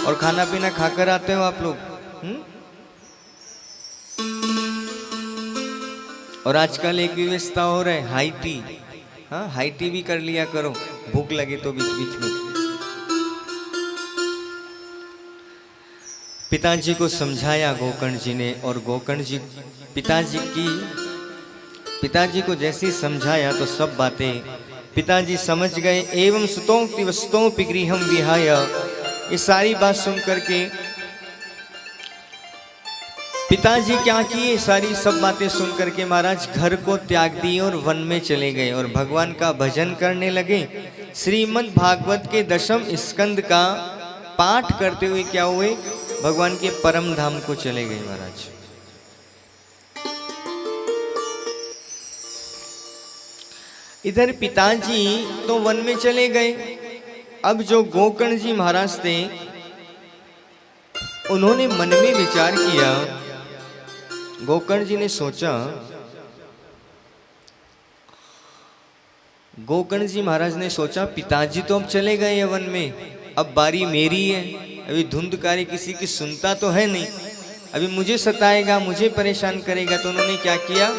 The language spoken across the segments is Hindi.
और खाना पीना खाकर आते हो आप लोग। और आजकल एक व्यवस्था हो रहा है हाई टी। हाँ, हाई टी भी कर लिया करो, भूख लगे तो बीच बीच में। पिताजी को समझाया गोकर्ण जी ने, और गोकर्ण जी पिताजी को जैसे समझाया तो सब बातें पिताजी समझ गए। एवं सुतोक्ति वस्तोपि गृहं विहाय, ये सारी बात सुन करके पिताजी क्या किए, सारी सब बातें सुन करके महाराज घर को त्याग दिए और वन में चले गए और भगवान का भजन करने लगे। श्रीमद् भागवत के 10वें स्कंद का पाठ करते हुए क्या हुए, भगवान के परम धाम को चले गए महाराज। इधर पिताजी तो वन में चले गए। अब जो गोकर्ण जी महाराज थे, उन्होंने मन में विचार किया। गोकर्ण जी ने सोचा, गोकर्ण जी महाराज ने सोचा पिताजी तो अब चले गए हैं वन में, अब बारी मेरी है। अभी धुंधकारी किसी की सुनता तो है नहीं, अभी मुझे सताएगा, मुझे परेशान करेगा। तो उन्होंने क्या किया,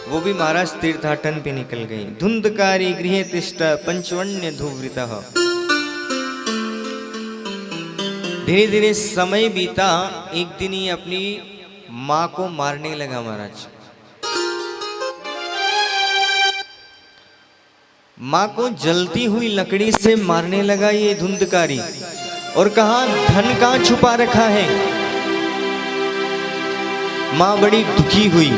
वो भी महाराज तीर्थाटन पे निकल गई। धुंधकारी गृहे तिष्ठ पंचवन्य धूवृतः। धीरे धीरे समय बीता। एक दिन ही अपनी माँ को मारने लगा महाराज। माँ को जलती हुई लकड़ी से मारने लगा ये धुंधकारी, और कहा धन कहाँ छुपा रखा है। माँ बड़ी दुखी हुई,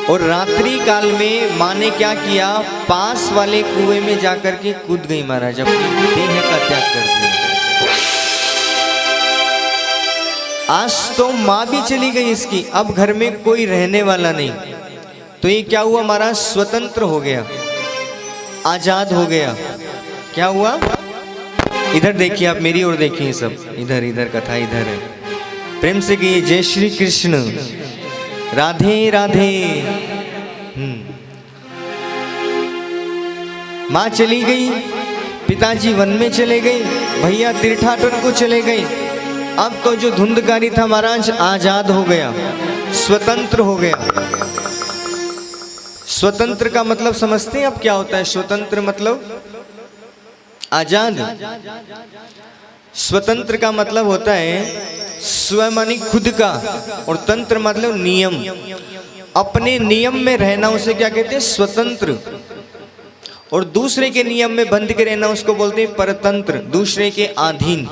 और रात्रि काल में माँ ने क्या किया, पास वाले कुएं में जाकर के कूद गई महाराज, अपनी देह का त्याग कर दिया। आज तो माँ भी चली गई इसकी, अब घर में कोई रहने वाला नहीं। तो ये क्या हुआ महाराज, स्वतंत्र हो गया, आजाद हो गया। क्या हुआ, इधर देखिए आप, मेरी ओर देखिए सब, इधर इधर कथा इधर है। प्रेम से कहिए जय श्री कृष्ण, राधे राधे। माँ चली गई, पिताजी वन में चले गए, भैया तीर्थाटन को चले गए। अब तो जो धुंधकारी था महाराज आजाद हो गया, स्वतंत्र हो गया। स्वतंत्र का मतलब समझते हैं अब क्या होता है? स्वतंत्र मतलब आजाद। स्वतंत्र का मतलब होता है स्व मानी खुद का, और तंत्र मतलब नियम। अपने नियम में रहना उसे क्या कहते हैं, स्वतंत्र। और दूसरे के नियम में बंध के रहना उसको बोलते हैं परतंत्र, दूसरे के अधीन।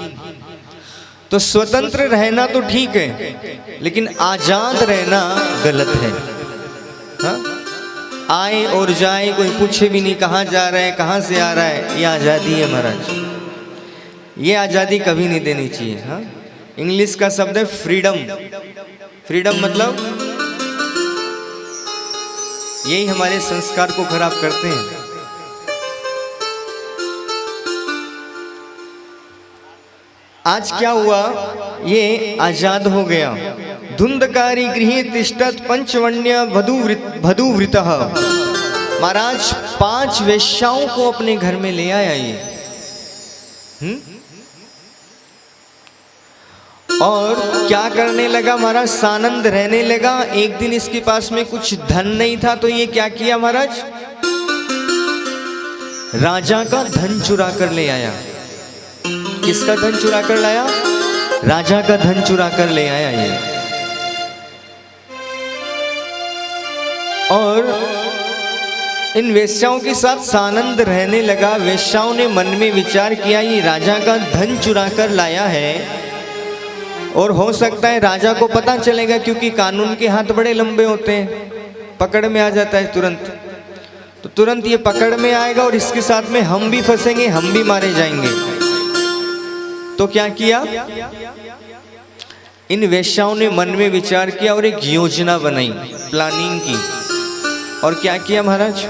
तो स्वतंत्र रहना तो ठीक है, लेकिन आजाद रहना गलत है। हाँ? आए और जाए, कोई पूछे भी नहीं कहाँ जा रहा है, कहाँ से आ रहा है, ये आज़ादी है महाराज। ये आज़ादी कभी नहीं देनी चाहिए। हाँ, इंग्लिश का शब्द है फ्रीडम। फ्रीडम मतलब यही हमारे संस्कार को खराब करते हैं। आज क्या हुआ, ये आजाद हो गया। धुंधकारी गृहे तिष्ठत पंचवन्य वधूवृतः। महाराज 5 वेश्याओं को अपने घर में ले आया ये। और क्या करने लगा महाराज, सानंद रहने लगा। एक दिन इसके पास में कुछ धन नहीं था, तो ये क्या किया महाराज, राजा का धन चुरा कर ले आया। किसका धन चुरा कर लाया, राजा का धन चुरा कर ले आया ये। और इन वेश्याओं के साथ सानंद रहने लगा। वेश्याओं ने मन में विचार किया, ये राजा का धन चुरा कर लाया है, और हो सकता है राजा को पता चलेगा, क्योंकि कानून के हाथ बड़े लंबे होते हैं, पकड़ में आ जाता है तुरंत। तो तुरंत ये पकड़ में आएगा, और इसके साथ में हम भी फंसेंगे, हम भी मारे जाएंगे। तो क्या किया, इन वेश्याओं ने मन में विचार किया और एक योजना बनाई, प्लानिंग की। और क्या किया महाराज,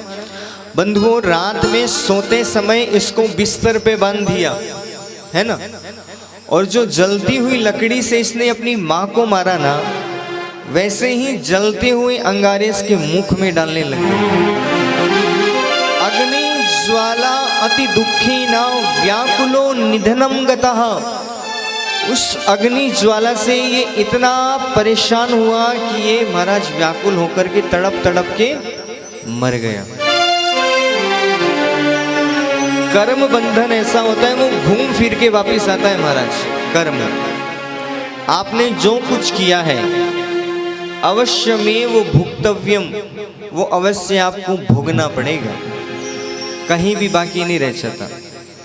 बंधुओं, रात में सोते समय इसको बिस्तर पे बांध दिया, है ना। और जो जलती हुई लकड़ी से इसने अपनी माँ को मारा ना, वैसे ही जलते हुए अंगारे इसके मुख में डालने लगे। अग्नि ज्वाला अति दुखी न व्याकुलो निधनम गतः। उस अग्नि ज्वाला से ये इतना परेशान हुआ कि ये महाराज व्याकुल होकर के तड़प तड़प के मर गया। कर्म बंधन ऐसा होता है, वो घूम फिर के वापिस आता है महाराज। कर्म, आपने जो कुछ किया है अवश्य में वो भुक्तव्यम, वो अवश्य आपको भोगना पड़ेगा, कहीं भी बाकी नहीं रह जाता।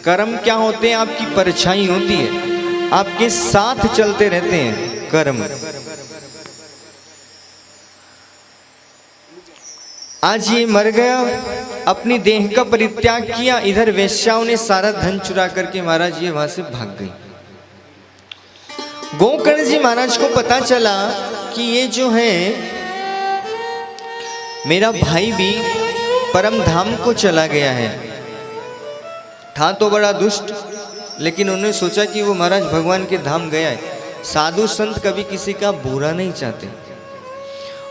कर्म क्या होते हैं? आपकी परछाई होती है, आपके साथ चलते रहते हैं कर्म। आज ये मर गया, अपनी देह का परित्याग किया, इधर वेश्याओं ने सारा धन चुरा करके महाराज ये वहां से भाग गई। गोकर्ण जी महाराज को पता चला कि ये जो है मेरा भाई भी परम धाम को चला गया है। था तो बड़ा दुष्ट, लेकिन उन्होंने सोचा कि वो महाराज भगवान के धाम गया है। साधु संत कभी किसी का बुरा नहीं चाहते।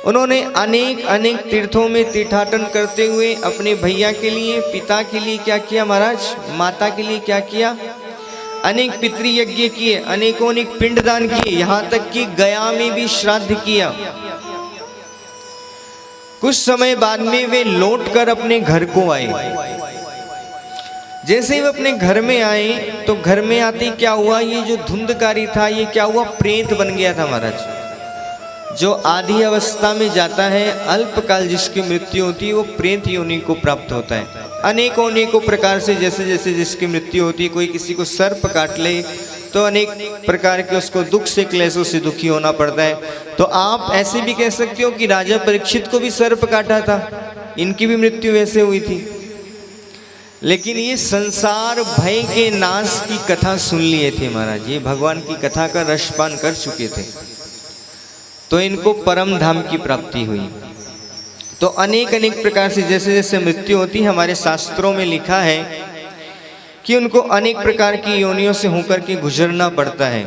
उन्होंने अनेक अनेक तीर्थों में तीर्थाटन करते हुए अपने भैया के लिए, पिता के लिए क्या किया महाराज, माता के लिए क्या किया, अनेक पितृयज्ञ किए, अनेकों अनेक पिंडदान किए, यहाँ तक कि गया में भी श्राद्ध किया। कुछ समय बाद में वे लौट कर अपने घर को आए। जैसे ही वे अपने घर में आए तो घर में आते क्या हुआ, ये जो धुंधकारी था ये क्या हुआ, प्रेत बन गया था महाराज। जो आदि अवस्था में जाता है, अल्पकाल जिसकी मृत्यु होती है वो प्रेत योनि को प्राप्त होता है। अनेकों अनेकों प्रकार से जैसे जैसे जिसकी मृत्यु होती है, कोई किसी को सर्प काट ले तो अनेक प्रकार के उसको दुख से क्लेशों से दुखी होना पड़ता है। तो आप ऐसे भी कह सकते हो कि राजा परीक्षित को भी सर्प काटा था, इनकी भी मृत्यु वैसे हुई थी। लेकिन ये संसार भय के नाश की कथा सुन लिए थे महाराज, ये भगवान की कथा का रसपान कर चुके थे, तो इनको परम धाम की प्राप्ति हुई। तो अनेक अनेक प्रकार से जैसे जैसे मृत्यु होती है, हमारे शास्त्रों में लिखा है कि उनको अनेक प्रकार की योनियों से होकर के गुजरना पड़ता है।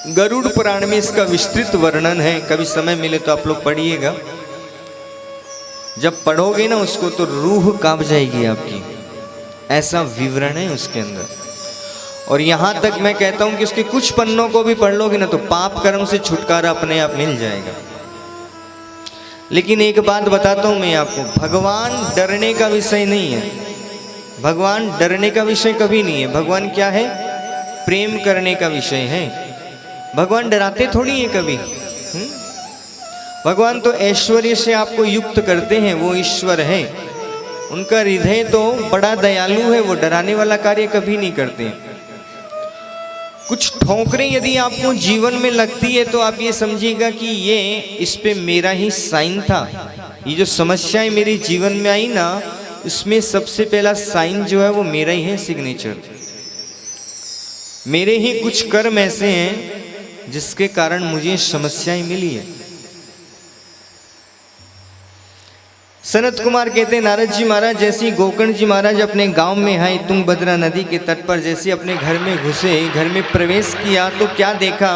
गरुड़ पुराण में इसका विस्तृत वर्णन है, कभी समय मिले तो आप लोग पढ़िएगा। जब पढ़ोगे ना उसको तो रूह कांप जाएगी आपकी, ऐसा विवरण है उसके अंदर। और यहाँ तक मैं कहता हूँ कि उसके कुछ पन्नों को भी पढ़ लोगे ना तो पाप कर्म से छुटकारा अपने आप मिल जाएगा। लेकिन एक बात बताता हूँ मैं आपको, भगवान डरने का विषय नहीं है, भगवान डरने का विषय कभी नहीं है। भगवान क्या है? प्रेम करने का विषय है। भगवान डराते थोड़ी है कभी। भगवान तो ऐश्वर्य से आपको युक्त करते हैं, वो ईश्वर है। उनका हृदय तो बड़ा दयालु है, वो डराने वाला कार्य कभी नहीं करते। कुछ ठोकरें यदि आपको जीवन में लगती है तो आप ये समझिएगा कि ये इस पे मेरा ही साइन था। ये जो समस्याएं मेरे जीवन में आई ना, इसमें सबसे पहला साइन जो है वो मेरा ही है, सिग्नेचर। मेरे ही कुछ कर्म ऐसे हैं जिसके कारण मुझे समस्याएं मिली है। सनत कुमार कहते हैं, नारद जी महाराज जैसी गोकर्ण जी महाराज अपने गांव में आए तुंगभद्रा नदी के तट पर, जैसे अपने घर में घुसे, घर में प्रवेश किया तो क्या देखा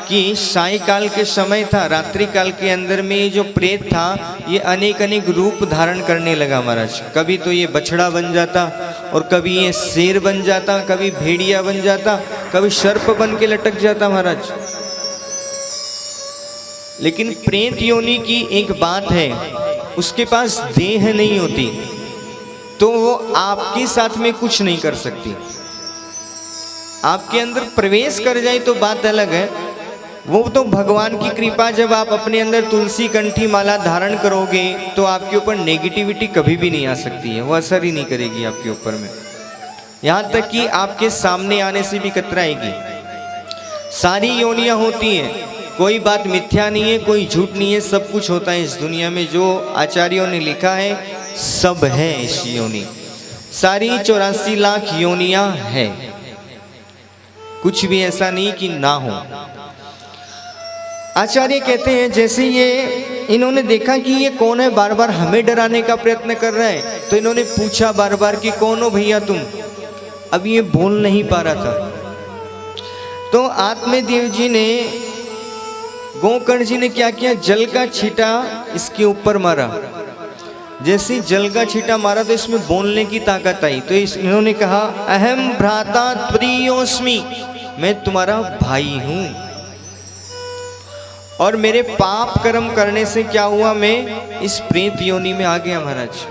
कि सायकाल के समय था, रात्रि काल के अंदर में ये जो प्रेत था ये अनेक अनेक रूप धारण करने लगा महाराज। कभी तो ये बछड़ा बन जाता और कभी ये शेर बन जाता, कभी भेड़िया बन जाता, कभी सर्प बन के लटक जाता महाराज। लेकिन प्रेत योनि की एक बात है, उसके पास देह नहीं होती तो वो आपके साथ में कुछ नहीं कर सकती। आपके अंदर प्रवेश कर जाए तो बात अलग है, वो तो भगवान की कृपा। जब आप अपने अंदर तुलसी कंठी माला धारण करोगे तो आपके ऊपर नेगेटिविटी कभी भी नहीं आ सकती है, वो असर ही नहीं करेगी आपके ऊपर में। यहाँ तक कि आपके सामने आने से भी कतराएगी। सारी योनियां होती हैं, कोई बात मिथ्या नहीं है, कोई झूठ नहीं है, सब कुछ होता है इस दुनिया में। जो आचार्यों ने लिखा है सब है इस योनि, सारी 84 लाख योनियां है, कुछ भी ऐसा नहीं कि ना हो। आचार्य कहते हैं जैसे ये इन्होंने देखा कि ये कौन है, बार बार हमें डराने का प्रयत्न कर रहा है, तो इन्होंने पूछा बार बार कि कौन हो भैया तुम। अब ये बोल नहीं पा रहा था, तो आत्मदेव जी ने, गोकर्ण जी ने क्या किया, जल का छींटा इसके ऊपर मारा। जैसे जल का छींटा मारा तो इसमें बोलने की ताकत आई। तो इन्होंने कहा अहम भ्राता त्वदीयोस्मि, मैं तुम्हारा भाई हूं और मेरे पाप कर्म करने से क्या हुआ, मैं इस प्रेत योनि में आ गया महाराज।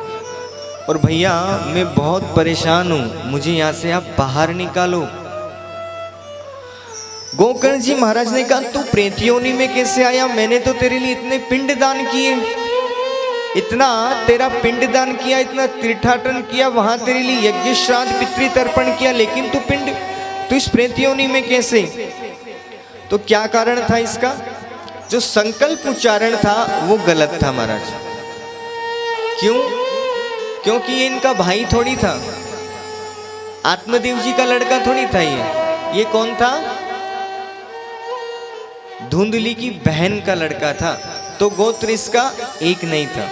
और भैया मैं बहुत परेशान हूं, मुझे यहां से आप बाहर निकालो। गोकर्ण जी महाराज ने कहा तू प्रेत योनि में कैसे आया, मैंने तो तेरे लिए इतने पिंड दान किए, इतना तेरा पिंड दान किया, इतना तीर्थाटन किया, वहां तेरे लिए यज्ञ श्राद्ध पितृ तर्पण किया, लेकिन तू इस प्रेत योनि में कैसे। तो क्या कारण था इसका, जो संकल्प उच्चारण था वो गलत था महाराज। क्यों, क्योंकि ये इनका भाई थोड़ी था, आत्मदेव जी का लड़का थोड़ी था। ये कौन था, धुंधली की बहन का लड़का था, तो गोत्र इसका एक नहीं था।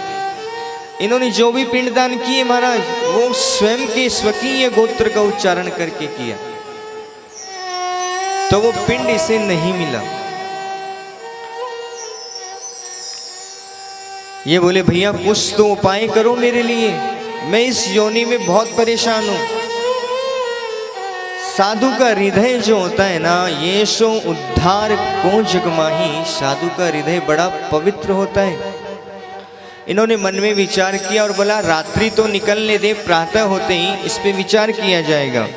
इन्होंने जो भी पिंडदान किए महाराज वो स्वयं के स्वकीय गोत्र का उच्चारण करके किया, तो वो पिंड इसे नहीं मिला। ये बोले भैया कुछ तो उपाय करो मेरे लिए, मैं इस योनि में बहुत परेशान हूं। साधु का हृदय जो होता है ना, ये सो उद्धार को जगमाही, साधु का हृदय बड़ा पवित्र होता है। इन्होंने मन में विचार किया और बोला रात्रि तो निकलने दे, प्रातः होते ही इस पे विचार किया जाएगा।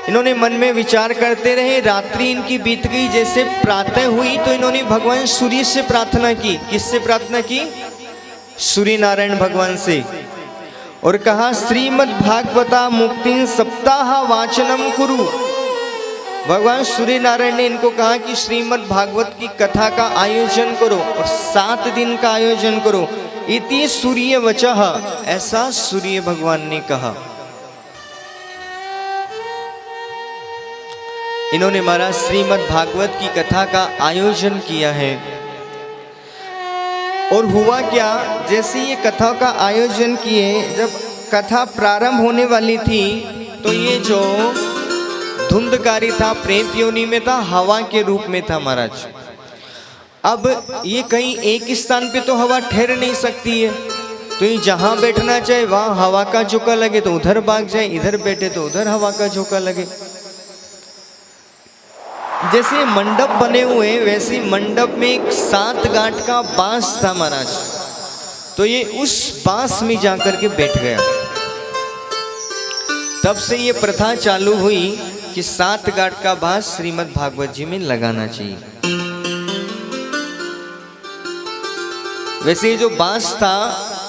इन्होंने मन में विचार करते रहे, रात्रि इनकी बीत गई, जैसे प्रातः हुई तो इन्होंने भगवान सूर्य से प्रार्थना की। किससे प्रार्थना की, सूर्य नारायण भगवान से, और कहा श्रीमद् भागवता मुक्ति सप्ताह वाचनम कुरु। भगवान सूर्य नारायण ने इनको कहा कि श्रीमद् भागवत की कथा का आयोजन करो और 7 दिन का आयोजन करो। इति सूर्य वचः, ऐसा सूर्य भगवान ने कहा। इन्होंने महाराज श्रीमद् भागवत की कथा का आयोजन किया है। और हुआ क्या, जैसे ये कथा का आयोजन किए, जब कथा प्रारंभ होने वाली थी तो ये जो धुंधकारी था प्रेत योनि में था, हवा के रूप में था महाराज। अब ये कहीं एक स्थान पे तो हवा ठहर नहीं सकती है, तो ये जहां बैठना चाहे वहां हवा का झोंका लगे तो उधर भाग जाए, इधर बैठे तो उधर हवा का झोंका लगे। जैसे मंडप बने हुए वैसे मंडप में एक 7 गांठ का बांस था महाराज, तो ये उस बांस में जाकर के बैठ गया। तब से ये प्रथा चालू हुई कि 7 गांठ का बांस श्रीमद् भागवत जी में लगाना चाहिए। वैसे ये जो बांस था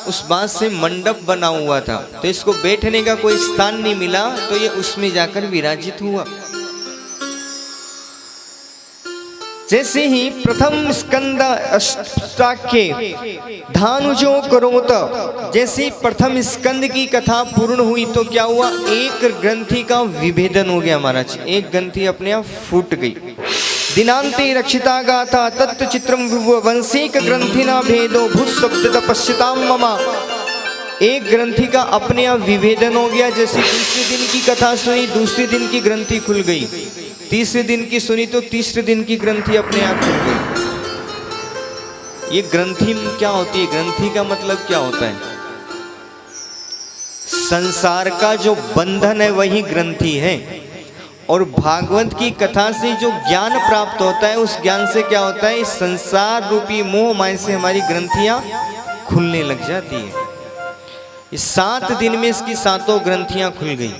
उस बांस से मंडप बना हुआ था, तो इसको बैठने का कोई स्थान नहीं मिला, तो ये उसमें जाकर विराजित हुआ। जैसे ही प्रथम स्कंद अष्टाख्ये धानुजो करोत, जैसे प्रथम स्कंद की कथा पूर्ण हुई तो क्या हुआ, एक ग्रंथि का विभेदन हो गया महाराज, एक ग्रंथि अपने आप फूट गई। दिनांते रक्षिता गाथा तत्व चित्रम वंशीक ग्रंथिना भेदो भूत शब्द पश्यताम ममा। एक ग्रंथि का अपने आप विभेदन हो गया। जैसे दूसरे दिन की कथा सुनी, दूसरे दिन की ग्रंथि खुल गई, तीसरे दिन की सुनी तो तीसरे दिन की ग्रंथि अपने आप खुल गई। ये ग्रंथि क्या होती है, ग्रंथि का मतलब क्या होता है, संसार का जो बंधन है वही ग्रंथि है। और भागवत की कथा से जो ज्ञान प्राप्त होता है उस ज्ञान से क्या होता है, इस संसार रूपी मोह माया से हमारी ग्रंथियां खुलने लग जाती है। इस 7 दिन में इसकी 7 ग्रंथियां खुल गई।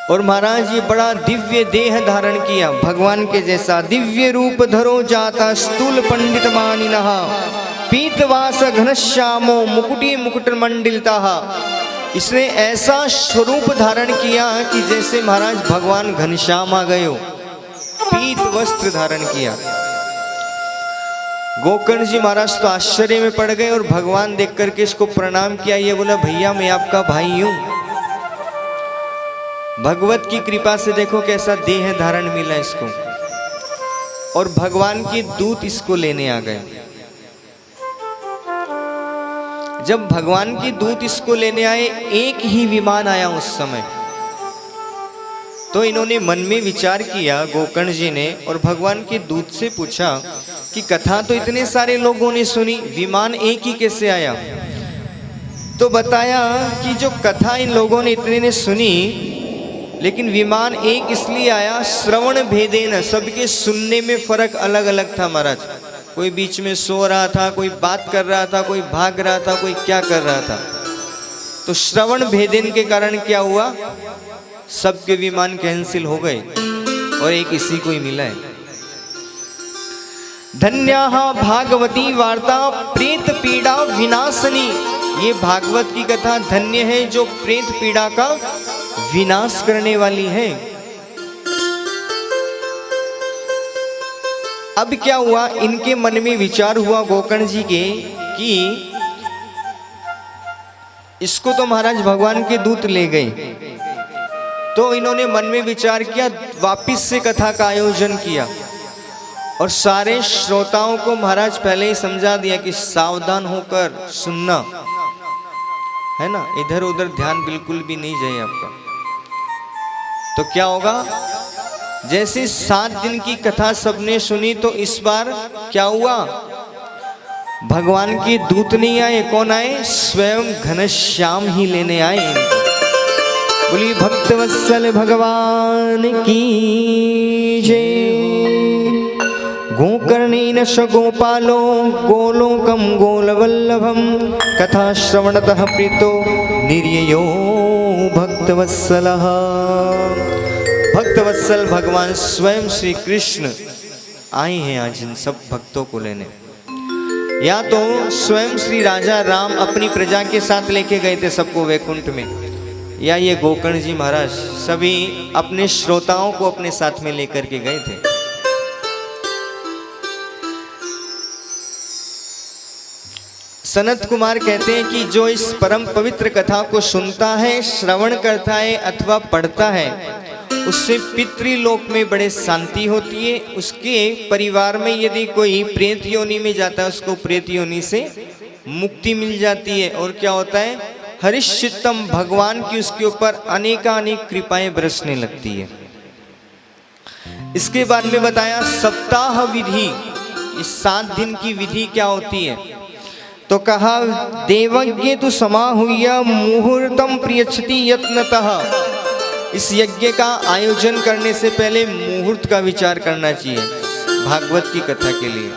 और महाराज ये बड़ा दिव्य देह धारण किया, भगवान के जैसा दिव्य रूप धरो जाता स्थूल पंडित मानिनः पीतवास घनश्यामो मुकुटी मुकुट मंडिलता। इसने ऐसा स्वरूप धारण किया कि जैसे महाराज भगवान घनश्याम आ गए हो, पीत वस्त्र धारण किया। गोकर्ण जी महाराज तो आश्चर्य में पड़ गए और भगवान देख करके इसको प्रणाम किया। ये बोला भैया मैं आपका भाई हूं। भगवत की कृपा से देखो कैसा देह धारण मिला इसको। और भगवान के दूत इसको लेने आ गए। जब भगवान के दूत इसको लेने आए, एक ही विमान आया उस समय, तो इन्होंने मन में विचार किया गोकर्ण जी ने, और भगवान के दूत से पूछा कि कथा तो इतने सारे लोगों ने सुनी, विमान एक ही कैसे आया। तो बताया कि जो कथा इन लोगों ने इतने ने सुनी लेकिन विमान एक इसलिए आया, श्रवण भेदेन, सबके सुनने में फर्क अलग अलग था महाराज। कोई बीच में सो रहा था, कोई बात कर रहा था, कोई भाग रहा था, कोई क्या कर रहा था। तो श्रवण भेदेन के कारण क्या हुआ, सबके विमान कैंसिल हो गए और एक इसी को ही मिला है। धन्याः भागवती वार्ता प्रेत पीड़ा विनाशनी। ये भागवत की कथा धन्य है जो प्रेत पीड़ा का विनाश करने वाली है। अब क्या हुआ, इनके मन में विचार हुआ गोकर्ण जी के कि इसको तो महाराज भगवान के दूत ले गए। तो इन्होंने मन में विचार किया, वापिस से कथा का आयोजन किया और सारे श्रोताओं को महाराज पहले ही समझा दिया कि सावधान होकर सुनना है ना, इधर उधर ध्यान बिल्कुल भी नहीं जाए आपका। तो क्या होगा, जैसे 7 दिन की कथा सबने सुनी तो इस बार क्या हुआ, भगवान के दूत नहीं आए, कौन आए, स्वयं घनश्याम ही लेने आए इनको। बोली भक्तवत्सल भगवान की जय। गोकर्णेन स गोपालो गोलोकं गोलवल्लभं कथा श्रवणतः प्रीतो निर्ययो भक्तवत्सलः। भक्तवत्सल भगवान स्वयं श्री कृष्ण आए हैं आज इन सब भक्तों को लेने। या तो स्वयं श्री राजा राम अपनी प्रजा के साथ लेके गए थे सबको वैकुंठ में, या ये गोकर्ण जी महाराज सभी अपने श्रोताओं को अपने साथ में लेकर के गए थे। सनत कुमार कहते हैं कि जो इस परम पवित्र कथा को सुनता है, श्रवण करता है अथवा पढ़ता है, उससे पितृलोक में बड़े शांति होती है। उसके परिवार में यदि कोई प्रेत योनि में जाता है, उसको प्रेत योनि से मुक्ति मिल जाती है। और क्या होता है, हरिश्चित्तम, भगवान की उसके ऊपर अनेकानेक कृपाएं बरसने लगती है। इसके बाद में बताया सप्ताह विधि, इस 7 दिन की विधि क्या होती है। तो कहा देवज्ञ तु समाहुय मुहूर्तम प्रियच्छति यत्नतः। इस यज्ञ का आयोजन करने से पहले मुहूर्त का विचार करना चाहिए भागवत की कथा के लिए।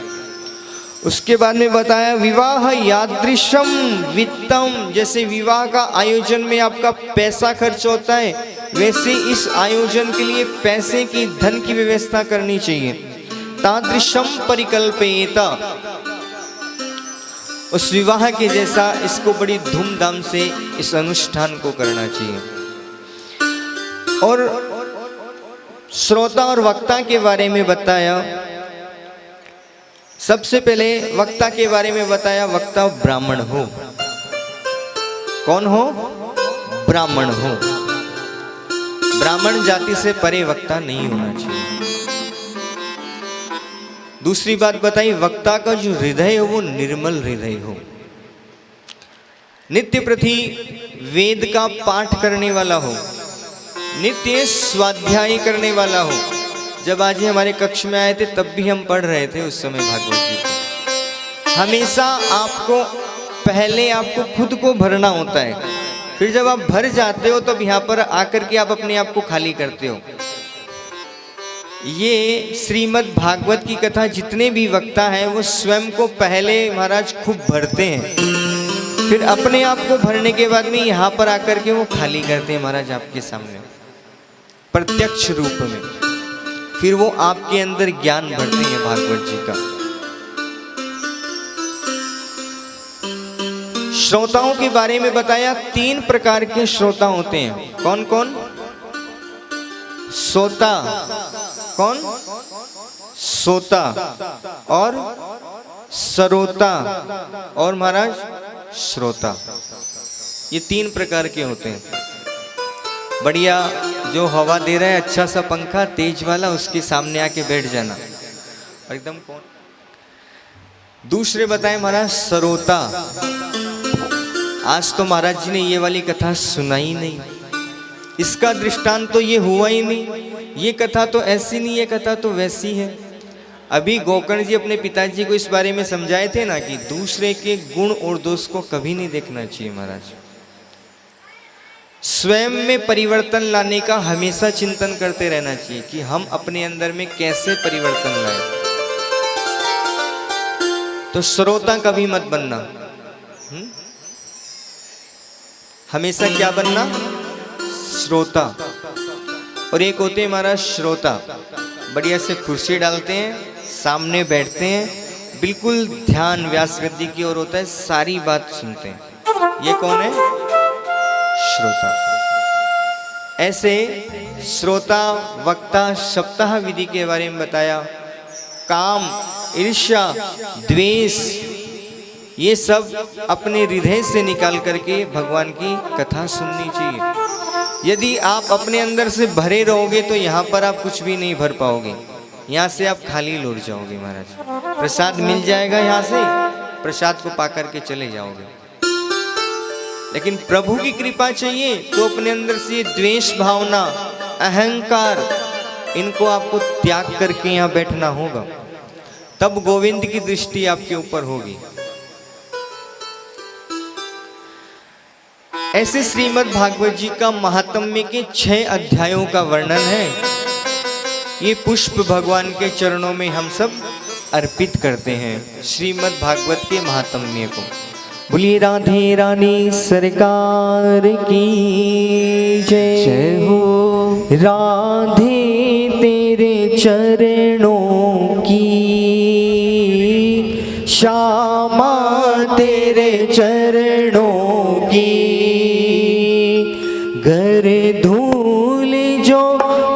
उसके बाद में बताया विवाह यादृशम वित्तम, जैसे विवाह का आयोजन में आपका पैसा खर्च होता है, वैसे इस आयोजन के लिए पैसे की, धन की व्यवस्था करनी चाहिए। तादृशम परिकल्पयेत, उस विवाह के जैसा इसको बड़ी धूमधाम से इस अनुष्ठान को करना चाहिए। और श्रोता और वक्ता के बारे में बताया। सबसे पहले वक्ता के बारे में बताया, वक्ता ब्राह्मण हो। कौन हो, ब्राह्मण हो। ब्राह्मण जाति से परे वक्ता नहीं होना चाहिए। दूसरी बात बताई, वक्ता का जो हृदय हो वो निर्मल हृदय हो, नित्य प्रति वेद का पाठ करने वाला हो, नित्य स्वाध्याय करने वाला हो। जब आज ही हमारे कक्ष में आए थे तब भी हम पढ़ रहे थे उस समय भागवत जी को। हमेशा आपको पहले आपको खुद को भरना होता है, फिर जब आप भर जाते हो तब यहाँ पर आकर के आप अपने आप को खाली करते हो। ये श्रीमद् भागवत की कथा जितने भी वक्ता हैं वो स्वयं को पहले महाराज खूब भरते हैं, फिर अपने आप को भरने के बाद में यहाँ पर आकर के वो खाली करते हैं महाराज आपके सामने प्रत्यक्ष रूप में। फिर वो आपके अंदर ज्ञान भरते हैं भागवत जी का। श्रोताओं के बारे में बताया, 3 प्रकार के श्रोता होते हैं। कौन कौन, सोता, कौन, सोता और सरोता और महाराज श्रोता। ये 3 प्रकार के होते हैं। बढ़िया जो हवा दे रहा है, अच्छा सा पंखा तेज वाला, उसके सामने आके बैठ जाना और एकदम कौन। दूसरे बताए महाराज सरोता। आज तो महाराज जी ने ये वाली कथा सुनाई नहीं, इसका दृष्टांत तो ये हुआ ही नहीं, ये कथा तो ऐसी नहीं, ये कथा तो वैसी है। अभी गोकर्ण जी अपने पिताजी को इस बारे में समझाए थे ना कि दूसरे के गुण और दोष को कभी नहीं देखना चाहिए महाराज। स्वयं में परिवर्तन लाने का हमेशा चिंतन करते रहना चाहिए कि हम अपने अंदर में कैसे परिवर्तन लाएं। तो श्रोता कभी मत बनना, हमेशा क्या बनना? श्रोता। और एक होते हैं महाराज श्रोता, बढ़िया से कुर्सी डालते हैं, सामने बैठते हैं, बिल्कुल ध्यान व्यास गद्दी की ओर होता है, सारी बात सुनते हैं। ये कौन है? श्रोता। ऐसे श्रोता वक्ता सप्ताह विधि के बारे में बताया। काम, ईर्ष्या, द्वेष, ये सब अपने हृदय से निकाल करके भगवान की कथा सुननी चाहिए। यदि आप अपने अंदर से भरे रहोगे तो यहाँ पर आप कुछ भी नहीं भर पाओगे, यहाँ से आप खाली लौट जाओगे महाराज। प्रसाद मिल जाएगा यहाँ से, प्रसाद को पा करके चले जाओगे। लेकिन प्रभु की कृपा चाहिए तो अपने अंदर से द्वेष भावना, अहंकार, इनको आपको त्याग करके यहाँ बैठना होगा, तब गोविंद की दृष्टि आपके ऊपर होगी। ऐसे श्रीमद् भागवत जी का महात्म्य के 6 अध्यायों का वर्णन है। ये पुष्प भगवान के चरणों में हम सब अर्पित करते हैं श्रीमद् भागवत के महात्म्य को। बोलिए राधे रानी सरकार की जय हो। राधे तेरे चरणों की, श्यामा तेरे चरणों की, गर धूल जो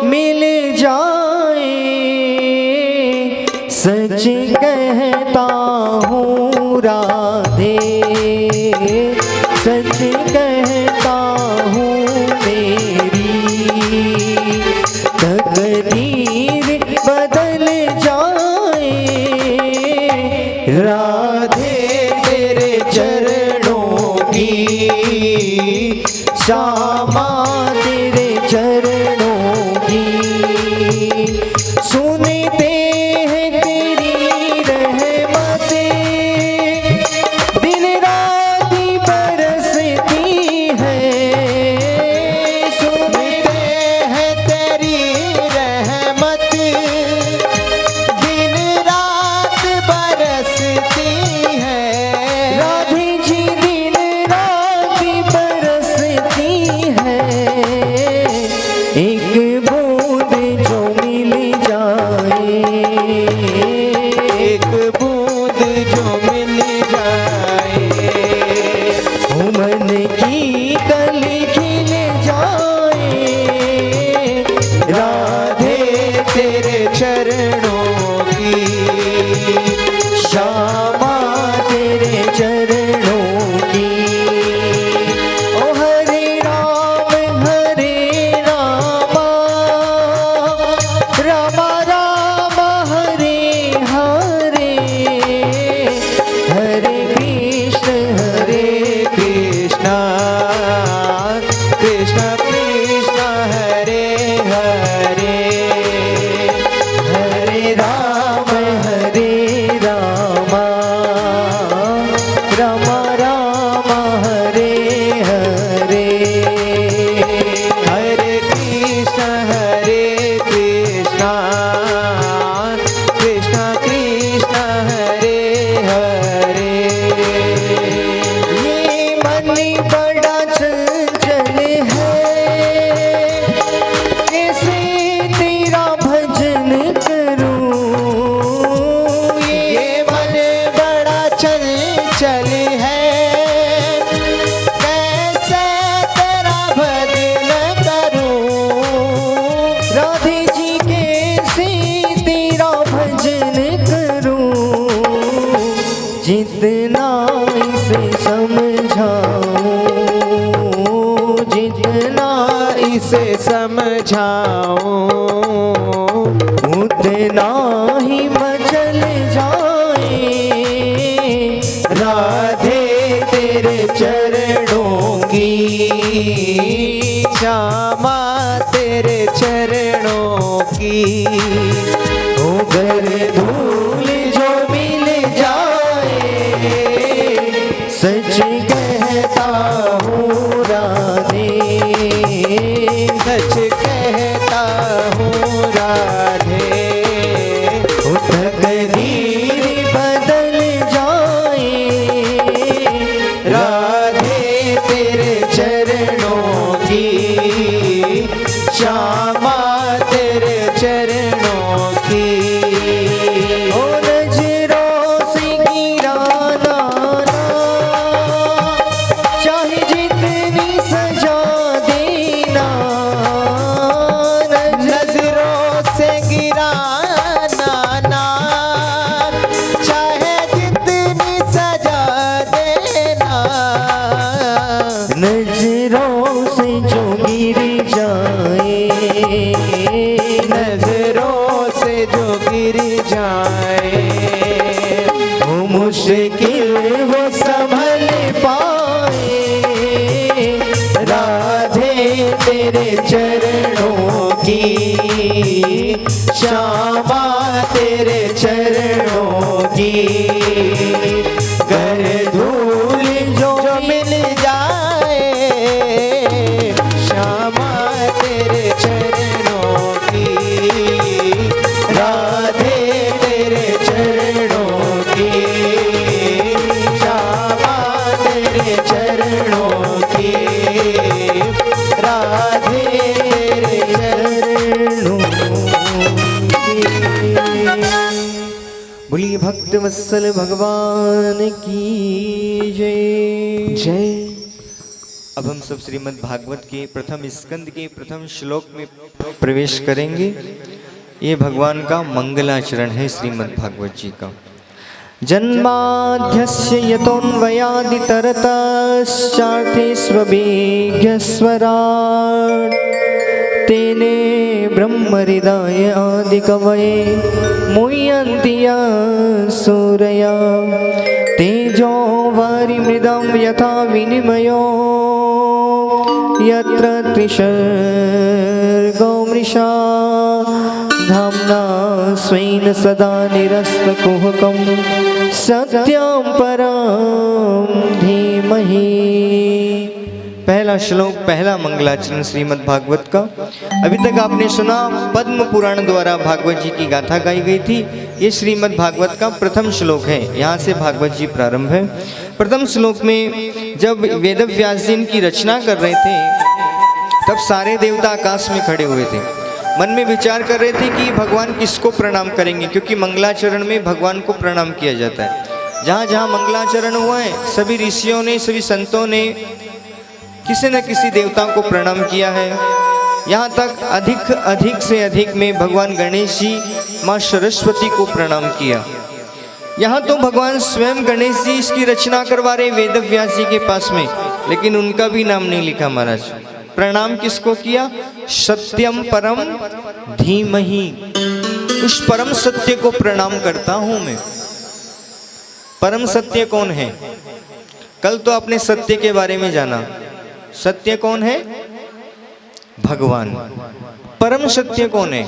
मिल जाए, सच कहता हूँ राधे, सच कहता हूँ मेरी तकदीर बदल जाए, राधे तेरे चरणों की, श्यामा तेरे चरणों की, सुनते हैं तेरी रहमतें, दिन रात बरसती है, सुनते हैं तेरी रहमत, दिन रात बरसती है, राधे जी दिन रात बरसती है, एक बूंद जो मिल जाए, एक बूंद जो मिल जाए, मन की कली खिल जाए, राधे तेरे चरणों की, श्यामा तेरे चरणों की। ओ हरे रामा रामा रामा हरे हरे, हरे कृष्ण कृष्ण कृष्ण हरे हरे, हरे राम राम राम हरे हरे, हरे कृष्ण कृष्ण कृष्ण हरे हरे। ये मन बड़ा चंचल है, कैसे तेरा भजन करूं, ये मन बड़ा चंचल है, कैसे तेरा भजन करूं, राधे जी कैसे तेरा भजन करूं, जितना इसे समझाऊं, जितना इसे समझाऊं, उतना ही मचल जाए, राधे तेरे चरणों की, श्यामा तेरे चरणों की, गर धूल जो मिल जाए, सच कहता हूँ राधे, कुछ कहता हूँ राधे। तकदीर बदल जाए राधे तेरे चरणों की, श्यामा तेरे चरणों की। ओ नजरों से गिराना ना, चाहे जितनी सजा देना। नजरों से गिराना ना, चाहे जितनी सजा देना। नजरों से जो गिर जाए, नजरों से जो गिर जाए, वो मुश्किल वो संभल पाए। राधे तेरे चरणों की, श्यामा तेरे चरणों की। कर धूल जो मिल जाए, श्यामा तेरे चरणों की। राधे तेरे चरणों की, श्यामा तेरे चरणों की। राधे तेरे चरणों बोलिए भक्त वत्सल भगवान की जय जय। अब हम सब श्रीमद् भागवत के प्रथम स्कंद के प्रथम श्लोक में प्रवेश करेंगे। ये भगवान का मंगलाचरण है श्रीमद् भागवत जी का। जन्माद्यस्य यतोऽन्वयादितरतश्चार्थेष्वभिज्ञस्वराट् तेने ब्रह्महृदाय आदिकवये मुह्यन्ति यः सूरयः तेजो वारिमृदं यथा विनिमयो यत्र त्रिसर्गो मृषा धाम्ना स्वेन सदा निरस्तकुहकं सत्यं परं धीमहि। पहला श्लोक, पहला मंगलाचरण श्रीमद् भागवत का। अभी तक आपने सुना पद्म पुराण द्वारा भागवत जी की गाथा गाई गई थी। ये श्रीमद् भागवत का प्रथम श्लोक है, यहाँ से भागवत जी प्रारंभ है। प्रथम श्लोक में जब वेद व्यास जी इनकी रचना कर रहे थे तब सारे देवता आकाश में खड़े हुए थे, मन में विचार कर रहे थे कि भगवान किसको प्रणाम करेंगे, क्योंकि मंगलाचरण में भगवान को प्रणाम किया जाता है। जहाँ जहाँ मंगलाचरण हुआ है सभी ऋषियों ने, सभी संतों ने किसी न किसी देवता को प्रणाम किया है। यहाँ तक अधिक से अधिक में भगवान गणेश जी माँ सरस्वती को प्रणाम किया। यहाँ तो भगवान स्वयं गणेश जी इसकी रचना करवा रहे वेद व्यास जी के पास में, लेकिन उनका भी नाम नहीं लिखा महाराज। प्रणाम किसको किया? सत्यम परम धीमहि, उस परम सत्य को प्रणाम करता हूं मैं। परम सत्य कौन है? कल तो आपने सत्य के बारे में जाना। सत्य कौन है? भगवान। परम सत्य कौन है?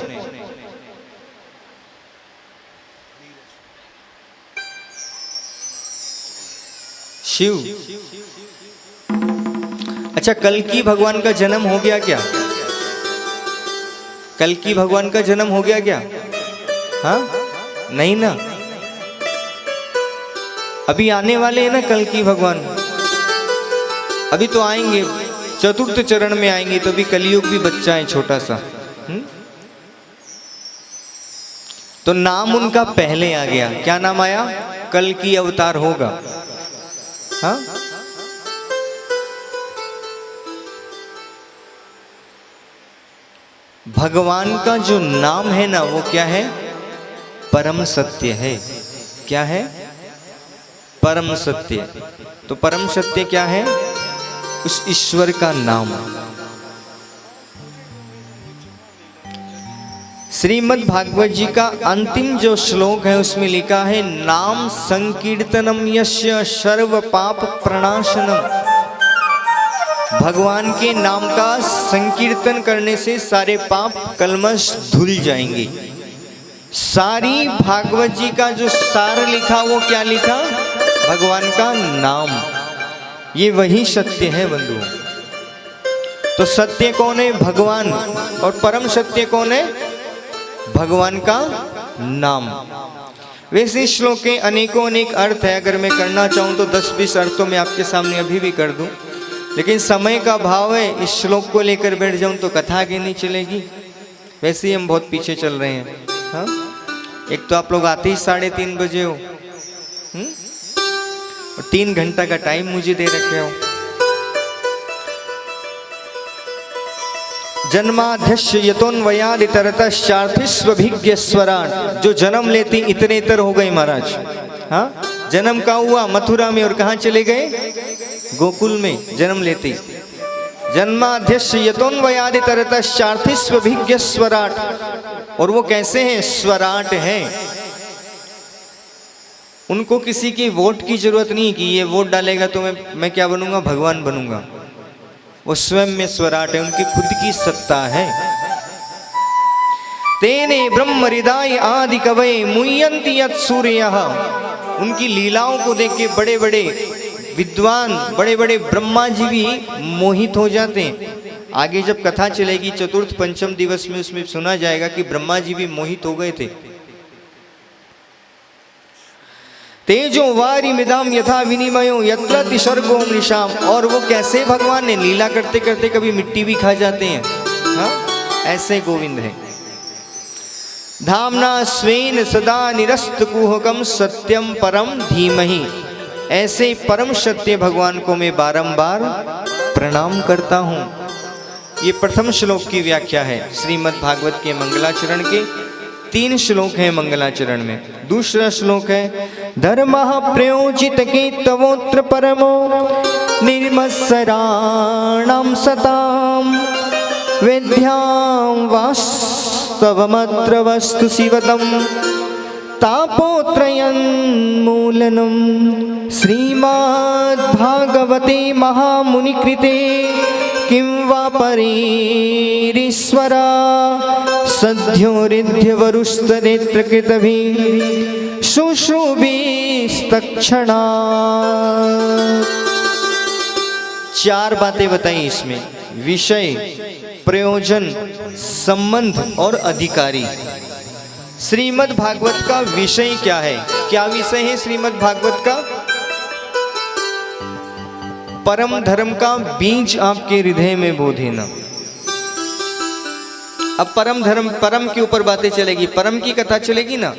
शिव। अच्छा, कल की भगवान का जन्म हो गया क्या? कल की भगवान का जन्म हो गया क्या? हाँ, नहीं ना। अभी आने वाले हैं ना कल की भगवान। अभी तो आएंगे, चतुर्थ चरण में आएंगे, तो अभी कलयुग भी बच्चा है छोटा सा। तो नाम उनका पहले आ गया। क्या नाम आया? कल की अवतार होगा। हाँ, भगवान का जो नाम है ना वो क्या है? परम सत्य है। क्या है? परम सत्य। तो परम सत्य क्या है? उस ईश्वर का नाम। श्रीमद् भागवत जी का अंतिम जो श्लोक है उसमें लिखा है, नाम संकीर्तनम यस्य सर्व पाप प्रणाशनम। भगवान के नाम का संकीर्तन करने से सारे पाप कलमश धुल जाएंगे। सारी भागवत जी का जो सार लिखा वो क्या लिखा? भगवान का नाम। ये वही सत्य है बंधुओं। तो सत्य कौन है? भगवान। और परम सत्य कौन है? भगवान का नाम। वैसे इस श्लोक के अनेकों अनेक अर्थ है, अगर मैं करना चाहूँ तो 10-20 अर्थ तो मैं आपके सामने अभी भी कर दूं, लेकिन समय का भाव है, इस श्लोक को लेकर बैठ जाऊं तो कथा आगे नहीं चलेगी। वैसे ही हम बहुत पीछे चल रहे हैं। हाँ, एक तो आप लोग आते ही 3:30 बजे हो, और 3 घंटा का टाइम मुझे दे रखे हो। जन्माध्यक्ष यतोन्वयादि तरतश्चार्थिस्वभिज्ञ स्वराट। जो जन्म लेती इतरेतर हो गई महाराज। हाँ, जन्म का हुआ मथुरा में और कहाँ चले गए? गोकुल में जन्म लेती। जन्माध्यक्ष यतोन्वयादि तरतश्चार्थिस्वभिज्ञ स्वराट। और वो कैसे हैं? स्वराट हैं। उनको किसी की वोट की जरूरत नहीं कि ये वोट डालेगा तो मैं क्या बनूंगा? भगवान बनूंगा। वो स्वयं में स्वराट है, उनकी खुद की सत्ता है। तेने ब्रह्म हृदय आदि कवये मुह्यन्ति यत् सूर्यः। उनकी लीलाओं को देख के बड़े बड़े विद्वान, बड़े बड़े ब्रह्मा जी भी मोहित हो जाते हैं। आगे जब कथा चलेगी चतुर्थ पंचम दिवस में, उसमें सुना जाएगा कि ब्रह्मा जी भी मोहित हो गए थे। तेजो वारी मिदाम यथा विनिमयो यत्र तिसर्गो मृषाम। और वो कैसे भगवान ने लीला करते करते कभी मिट्टी भी खा जाते हैं। हाँ, ऐसे गोविंद है। धामना स्वेन सदा निरस्त कुहकम सत्यम परम धीमहि। ऐसे परम सत्य भगवान को मैं बारंबार प्रणाम करता हूँ। ये प्रथम श्लोक की व्याख्या है श्रीमद् भागवत के मंगलाचरण के। 3 श्लोक हैं मंगलाचरण में। दूसरा श्लोक है धर्मः प्रयोजित केतवोत्र परमो निर्मत्सराणां सतां वेद्यां वास्तवमत्र वस्तु शिवतम तापोत्रयन्मूलनं श्रीमद्भागवते महामुनिकृते किं वा परेरीश्वरा सद्योरिध्यवरुस्तनेत्र कृतभिः शुश्रूभिस्तक्षणा। 4 बातें बताई इसमें: विषय, प्रयोजन, संबंध और अधिकारी। श्रीमद् भागवत का विषय क्या है? क्या विषय है श्रीमद् भागवत का? परम धर्म का बीज आपके हृदय में बोधेना। अब परम धर्म, परम के ऊपर बातें चलेगी, परम की कथा चलेगी ना।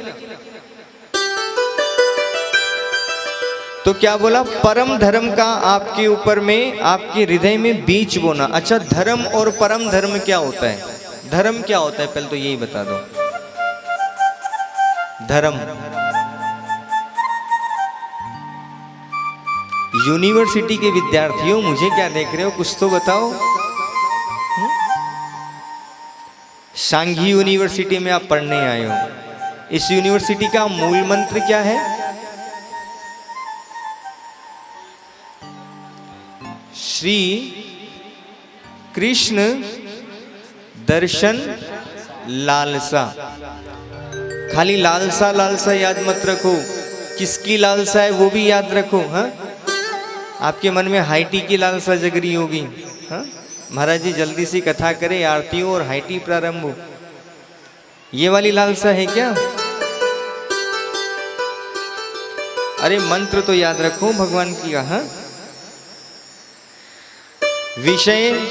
तो क्या बोला? परम धर्म का आपके ऊपर में, आपके हृदय में बीज बोना। अच्छा, धर्म और परम धर्म क्या होता है? धर्म क्या होता है पहले तो यही बता दो। धर्म, यूनिवर्सिटी के विद्यार्थियों मुझे क्या देख रहे हो? कुछ तो बताओ। सांघी यूनिवर्सिटी में आप पढ़ने आए हो। इस यूनिवर्सिटी का मूल मंत्र क्या है? श्री कृष्ण दर्शन लालसा। खाली लालसा लालसा याद मत रखो, किसकी लालसा है वो भी याद रखो। हाँ, आपके मन में हाईटी की लालसा जग रही होगी। हाँ, महाराज जी जल्दी सी कथा करें, आरती हो और हाईटी प्रारंभ हो, ये वाली लालसा है क्या? अरे मंत्र तो याद रखो भगवान की। हाँ, विषय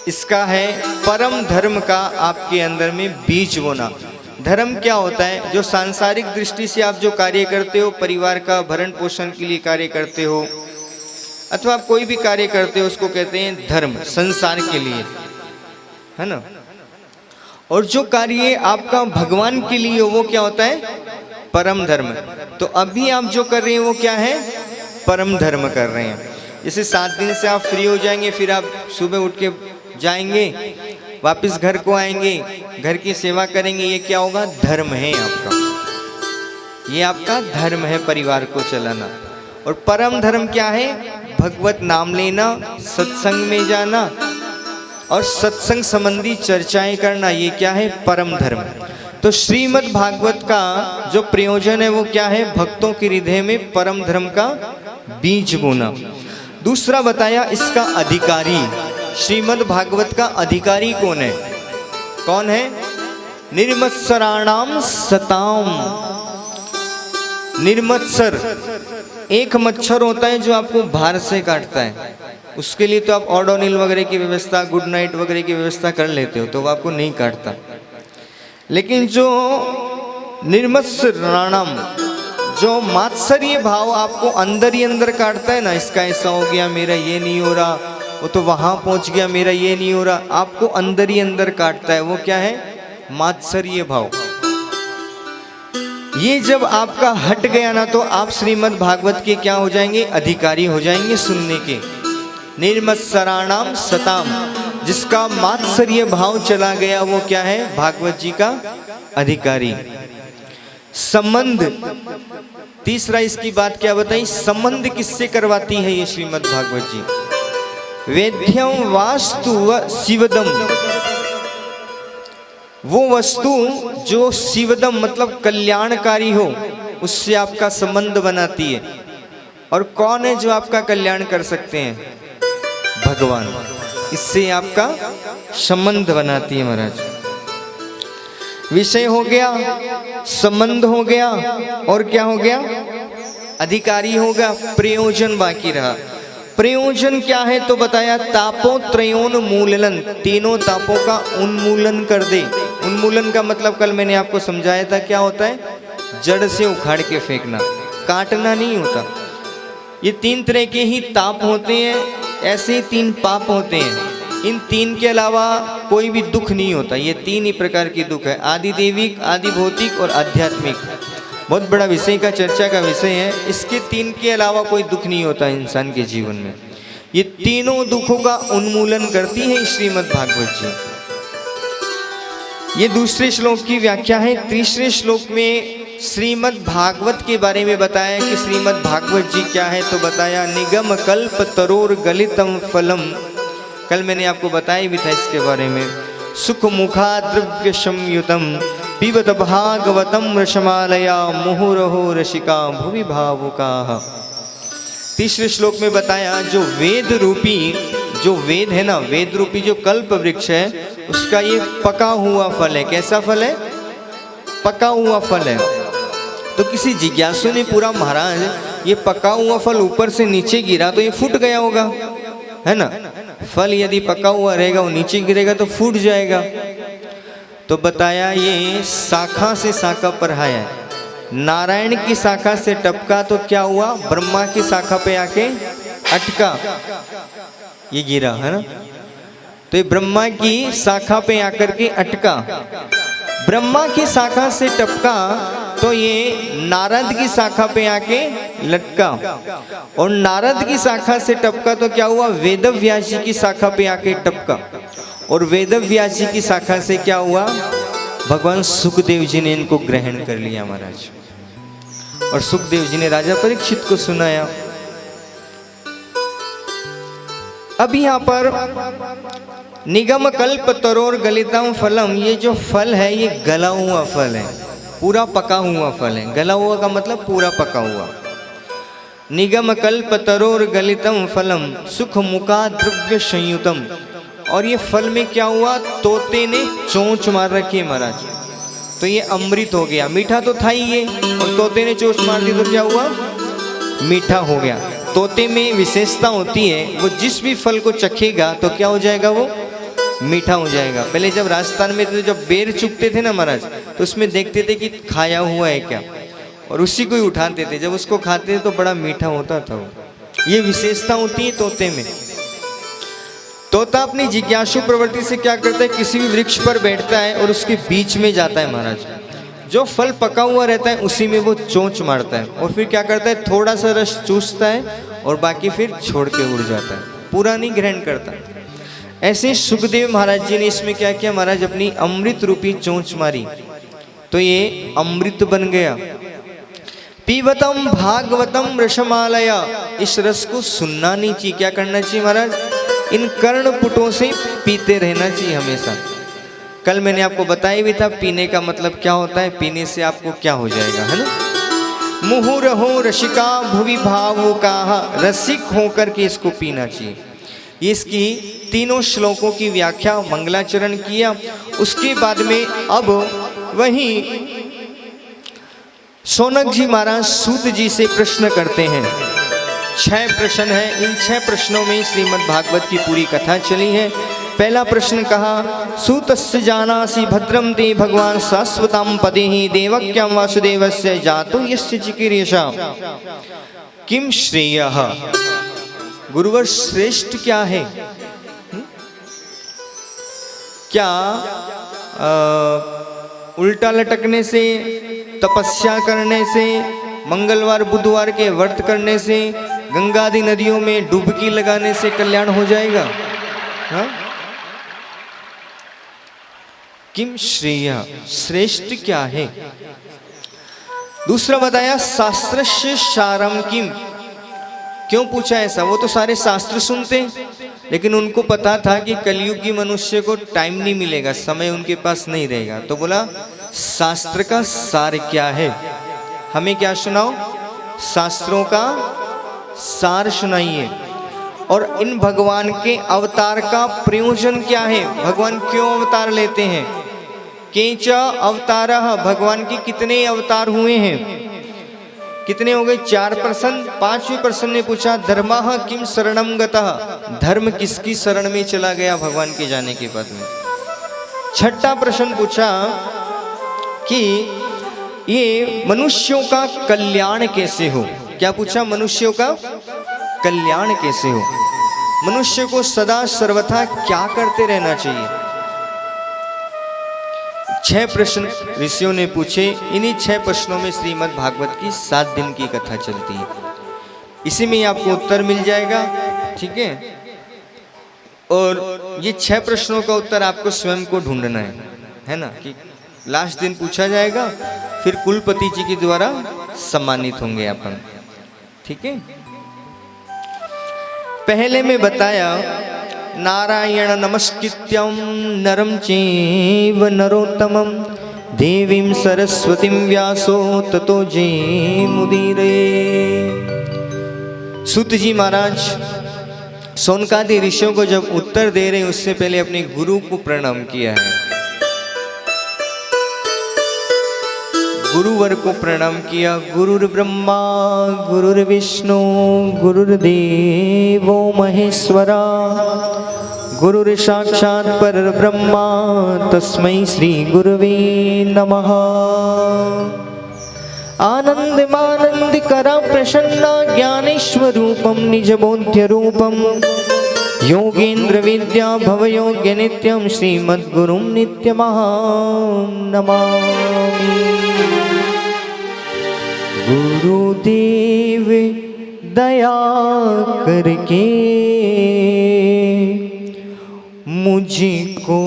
इसका है परम धर्म का आपके अंदर में बीज बोना। धर्म क्या होता है? जो सांसारिक दृष्टि से आप जो कार्य करते हो, परिवार का भरण पोषण के लिए कार्य करते हो, अथवा आप कोई भी कार्य करते हो, उसको कहते हैं धर्म, संसार के लिए, है ना। और जो कार्य आपका भगवान के लिए हो वो क्या होता है? परम धर्म। तो अभी आप जो कर रहे हैं वो क्या है? परम धर्म कर रहे हैं। जैसे 7 दिन से आप फ्री हो जाएंगे, फिर आप सुबह उठ के जाएंगे, वापस घर को आएंगे, घर की सेवा करेंगे, ये क्या होगा? धर्म है आपका, ये आपका धर्म है परिवार को चलाना। और परम धर्म क्या है? भगवत नाम लेना, सत्संग में जाना और सत्संग संबंधी चर्चाएं करना, ये क्या है? परम धर्म। तो श्रीमद् भागवत का जो प्रयोजन है वो क्या है? भक्तों के हृदय में परम धर्म का बीज बोना। दूसरा बताया इसका अधिकारी। श्रीमद् भागवत का अधिकारी कौन है? कौन है? निर्मत्सराणाम सताम। निर्मत्सर, एक मच्छर होता है जो आपको बाहर से काटता है, उसके लिए तो आप ओडोनिल वगैरह की व्यवस्था, गुड नाइट वगैरह की व्यवस्था कर लेते हो, तो वो आपको नहीं काटता। लेकिन जो निर्मत्सराणाम, जो मात्सर्य भाव आपको अंदर ही अंदर काटता है ना, इसका ऐसा हो गया, मेरा ये नहीं हो रहा, वो तो वहां पहुंच गया, मेरा ये नहीं हो रहा, आपको अंदर ही अंदर काटता है, वो क्या है? मात्सर्य भाव। ये जब आपका हट गया ना, तो आप श्रीमद् भागवत के क्या हो जाएंगे? अधिकारी हो जाएंगे सुनने के। निर्मत्सराणाम सताम, जिसका मात्सर्य भाव चला गया, वो क्या है? भागवत जी का अधिकारी। संबंध, तीसरा इसकी बात क्या बताई? संबंध किससे करवाती है ये श्रीमद् भागवत जी? वेद्यम वास्तु व शिवदम, वो वस्तु जो शिवदम मतलब कल्याणकारी हो, उससे आपका संबंध बनाती है। और कौन है जो आपका कल्याण कर सकते हैं? भगवान। इससे आपका संबंध बनाती है महाराज। विषय हो गया, संबंध हो गया, और क्या हो गया? अधिकारी होगा। प्रयोजन बाकी रहा। प्रयोजन क्या है तो बताया, तापोत्रयोन्मूलन, तीनों तापों का उन्मूलन कर दे। उन्मूलन का मतलब कल मैंने आपको समझाया था, क्या होता है? जड़ से उखाड़ के फेंकना, काटना नहीं होता। ये तीन तरह के ही ताप होते हैं, ऐसे तीन पाप होते हैं। इन तीन के अलावा कोई भी दुख नहीं होता। ये तीन ही प्रकार के दुख है, आदि दैविक, आदि भौतिक और आध्यात्मिक। बहुत बड़ा विषय का, चर्चा का विषय है। इसके तीन के अलावा कोई दुख नहीं होता इंसान के जीवन में। ये तीनों दुखों का उन्मूलन करती है श्रीमद् भागवत जी। ये दूसरे श्लोक की व्याख्या है। तीसरे श्लोक में श्रीमद् भागवत के बारे में बताया कि श्रीमद् भागवत जी क्या है तो बताया, निगम कल्प तरोर गलितम फलम। कल मैंने आपको बताया भी था इसके बारे में। सुख मुखा द्रव्य संयुतम पिबत भागवतम रसमालया मुहुरहो रसिका भुवि भावुकाः। तीसरे श्लोक में बताया, जो वेद रूपी, जो वेद है ना, वेद रूपी जो कल्प वृक्ष है, उसका ये पका हुआ फल है। कैसा फल है? पका हुआ फल है। तो किसी जिज्ञासु ने पूरा, महाराज ये पका हुआ फल ऊपर से नीचे गिरा तो ये फूट गया होगा, है ना? फल यदि पका हुआ रहेगा, वो नीचे गिरेगा तो फूट जाएगा। तो बताया ये शाखा से शाखा पर है। नारायण की शाखा से टपका तो क्या हुआ? ब्रह्मा की शाखा पे आके अटका, ये गिरा, है ना? तो ये ब्रह्मा की शाखा पे आकर के अटका। ब्रह्मा की शाखा से टपका तो ये नारद की शाखा पे आके लटका, और नारद की शाखा से टपका तो क्या हुआ? वेदव्यास जी की शाखा पे आके टपका, और वेदव्यास जी की शाखा से क्या हुआ? भगवान सुखदेव जी ने इनको ग्रहण कर लिया महाराज। और सुखदेव जी ने राजा परीक्षित को सुनाया। अब यहाँ पर निगम कल्प तरोर गलितम फलम, ये जो फल है ये गला हुआ फल है, पूरा पका हुआ फल है। गला हुआ का मतलब पूरा पका हुआ। निगम कल्प तरोर गलितम फलम सुख मुका द्रव्य संयुतम। और ये फल में क्या हुआ? तोते ने चोंच मार रखी है महाराज, तो ये अमृत हो गया। मीठा तो था ही ये, और तोते ने चोंच मार दी तो क्या हुआ? मीठा हो गया। तोते में विशेषता होती है, वो जिस भी फल को चखेगा तो क्या हो जाएगा? वो मीठा हो जाएगा। पहले जब राजस्थान में थे, जब बेर चुगते थे ना महाराज, तो उसमें देखते थे कि खाया हुआ है क्या, और उसी को ही उठाते थे। जब उसको खाते थे तो बड़ा मीठा होता था वो। ये विशेषता होती है तोते में। तोता अपनी जिज्ञासु प्रवृत्ति से क्या करता है? किसी भी वृक्ष पर बैठता है और उसके बीच में जाता है महाराज। जो फल पका हुआ रहता है उसी में वो चोंच मारता है, और फिर क्या करता है? थोड़ा सा रस चूसता है और बाकी फिर छोड़ के उड़ जाता है, पूरा नहीं ग्रहण करता। ऐसे सुखदेव महाराज जी ने इसमें क्या किया महाराज? अपनी अमृत रूपी चोंच मारी, तो ये अमृत बन गया। पीबतम भागवतम रसमालया, इस रस को सुनना नहीं चाहिए। क्या करना चाहिए महाराज? इन कर्णपुटों से पीते रहना चाहिए हमेशा। कल मैंने आपको बताया भी था पीने का मतलब क्या होता है, पीने से आपको क्या हो जाएगा, है ना? मुहुरहो रसिका भुवि भावुकाः, रसिक होकर के इसको पीना चाहिए। इसकी तीनों श्लोकों की व्याख्या मंगलाचरण किया। उसके बाद में अब वहीं शौनक जी महाराज सूत जी से प्रश्न करते हैं। 6 प्रश्न हैं। इन 6 प्रश्नों में श्रीमद् भागवत की पूरी कथा चली है। पहला प्रश्न कहा, सूतस्य जानासि भद्रम ते भगवान शाश्वतां पदेहि देवक्यां वासुदेवस्य जातो यस्य चिकीर्षा किम श्रेयः। गुरुवर श्रेष्ठ क्या है? क्या उल्टा लटकने से, तपस्या करने से, मंगलवार बुधवार के व्रत करने से, गंगा आदि नदियों में डुबकी लगाने से कल्याण हो जाएगा? हाँ? किम श्रेय, श्रेष्ठ क्या है? दूसरा बताया, शास्त्रस्य सारम किम। क्यों पूछा ऐसा? वो तो सारे शास्त्र सुनते, लेकिन उनको पता था कि कलयुग की मनुष्य को टाइम नहीं मिलेगा, समय उनके पास नहीं रहेगा। तो बोला शास्त्र का सार क्या है? हमें क्या सुनाओ? शास्त्रों का सार सुनाइए। और इन भगवान के अवतार का प्रयोजन क्या है? भगवान क्यों अवतार लेते हैं? केच अवतारः, भगवान के कितने अवतार हुए हैं? कितने हो गए? 4 प्रश्न। 5वें प्रश्न ने पूछा, धर्मः किम शरणं गतः, धर्म किसकी शरण में चला गया भगवान के जाने के बाद में? 6ठा प्रश्न पूछा कि ये मनुष्यों का कल्याण कैसे हो। क्या पूछा? मनुष्यों का कल्याण कैसे हो, मनुष्य को सदा सर्वथा क्या करते रहना चाहिए। 6 प्रश्न ऋषियों ने पूछे। इन्हीं 6 प्रश्नों में श्रीमद् भागवत की 7 दिन की कथा चलती है। इसी में आपको उत्तर मिल जाएगा, ठीक है। और ये 6 प्रश्नों का उत्तर आपको स्वयं को ढूंढना है ना, कि लास्ट दिन पूछा जाएगा, फिर कुलपति जी के द्वारा सम्मानित होंगे अपन, ठीक है। पहले में बताया, नारायण नमस्कृत्यं नरं चैव नरोत्तमं देवीं सरस्वतीं व्यासो ततो जयमुदीरये। सूत जी महाराज शौनकादि ऋषियों को जब उत्तर दे रहे, उससे पहले अपने गुरु को प्रणाम किया है। गुरुवर को प्रणाम किया। गुरुर्ब्रह्मा गुरुर्विष्णु गुरुर्देवो महेश्वरा गुरुर्साक्षात् परब्रह्मा तस्मै श्री गुरुवे नमः। आनन्दमानन्दिकरं प्रसन्ना ज्ञानेश्वरूपं निजबोध्यरूपं योगेन्द्र विद्या भवयोग्य नित्यं श्रीमद्गुरुं नित्यमहं नमामि। गुरुदेव दया करके मुझको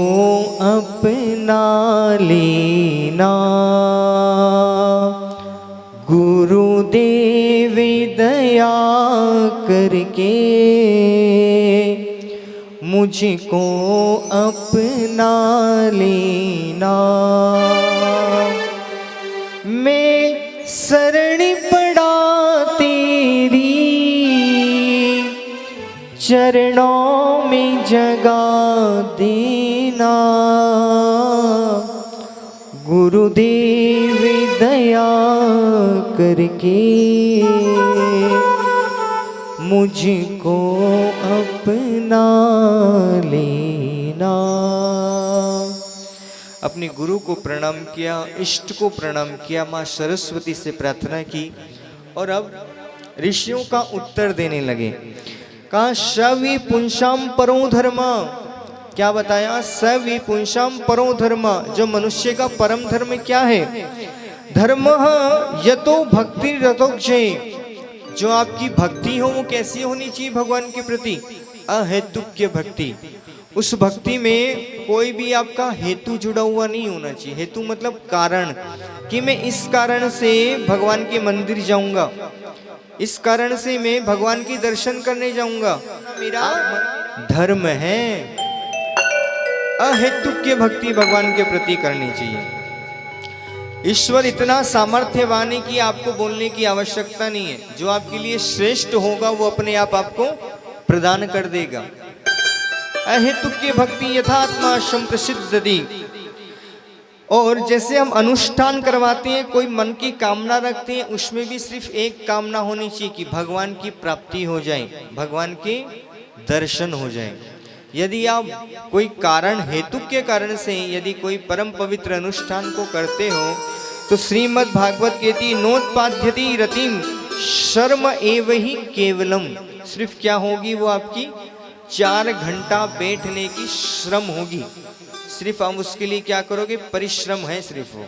अपना लेना। गुरुदेव दया करके मुझको अपना लेना। मैं शरण पड़ा तेरी चरणों में जगा देना। गुरुदेव दया करके मुझको अपना लेना। अपने गुरु को प्रणाम किया, इष्ट को प्रणाम किया, माँ सरस्वती से प्रार्थना की और अब ऋषियों का उत्तर देने लगे। कहा सवि पुंसाम परो धर्म। क्या बताया? सवि पुंसाम परो धर्म। जो मनुष्य का परम धर्म क्या है? धर्म यतो भक्ति रतोक्षय। जो आपकी भक्ति हो वो कैसी होनी चाहिए भगवान के प्रति? अहेतुक्य भक्ति। उस भक्ति में कोई भी आपका हेतु जुड़ा हुआ नहीं होना चाहिए। हेतु मतलब कारण, कि मैं इस कारण से भगवान के मंदिर जाऊंगा, इस कारण से मैं भगवान के दर्शन करने जाऊंगा, मेरा धर्म है। अहेतुक्य भक्ति भगवान के प्रति करनी चाहिए। ईश्वर इतना सामर्थ्यवान है कि आपको बोलने की आवश्यकता नहीं है। जो आपके लिए श्रेष्ठ होगा वो अपने आप आपको प्रदान कर देगा। अहेतुक्य भक्ति यथात्मा संप्रसिद्धति। और जैसे हम अनुष्ठान करवाते हैं, कोई मन की कामना रखते हैं, उसमें भी सिर्फ एक कामना होनी चाहिए कि भगवान की प्राप्ति हो जाए, भगवान के दर्शन हो जाए। यदि आप कोई कारण हेतु के कारण से यदि कोई परम पवित्र अनुष्ठान को करते हो, तो श्रीमद् भागवत कहती नोत्पाद्यति रतिम शर्म एव ही केवलम। सिर्फ क्या होगी वो आपकी 4 घंटा बैठने की श्रम होगी। सिर्फ हम उसके लिए क्या करोगे, परिश्रम है सिर्फ वो।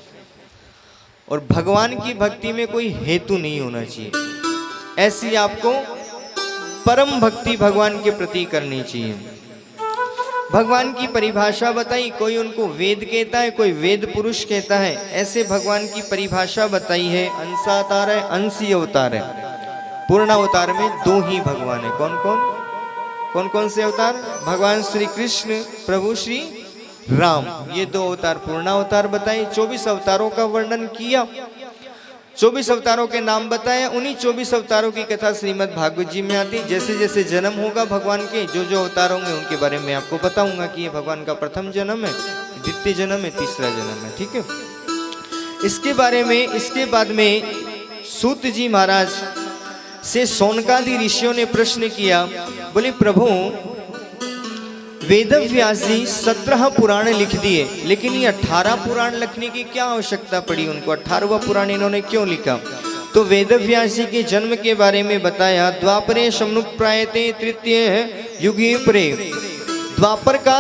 और भगवान की भक्ति में कोई हेतु नहीं होना चाहिए। ऐसी आपको परम भक्ति भगवान के प्रति करनी चाहिए। भगवान की परिभाषा बताई, कोई उनको वेद कहता है, कोई वेद पुरुष कहता है। ऐसे भगवान की परिभाषा बताई है। अंशावतार है, अंशी अवतार है। पूर्ण अवतार में 2 ही भगवान है। कौन कौन कौन कौन से अवतार? भगवान श्री कृष्ण, प्रभु श्री राम, ये 2 अवतार पूर्ण अवतार बताए। 24 अवतारों का वर्णन किया, 24 अवतारों के नाम बताए। उन्हीं 24 अवतारों की कथा श्रीमद् भागवत जी में आती। जैसे जैसे जन्म होगा भगवान के, जो जो अवतार होंगे उनके बारे में आपको बताऊंगा कि ये भगवान का प्रथम जन्म है, द्वितीय जन्म है, तीसरा जन्म है। ठीक है, इसके बारे में इसके बाद में सूत जी महाराज से सोनकादि ऋषियों ने प्रश्न किया। बोले प्रभु, वेद व्यास जी 17 पुराण लिख दिए, लेकिन ये 18 पुराण लिखने की क्या आवश्यकता पड़ी उनको? 18वां पुराण इन्होंने क्यों लिखा? तो वेद व्यास जी के जन्म के बारे में बताया। द्वापरे सम्मुप्रायते तृतीय युगे परे। द्वापर का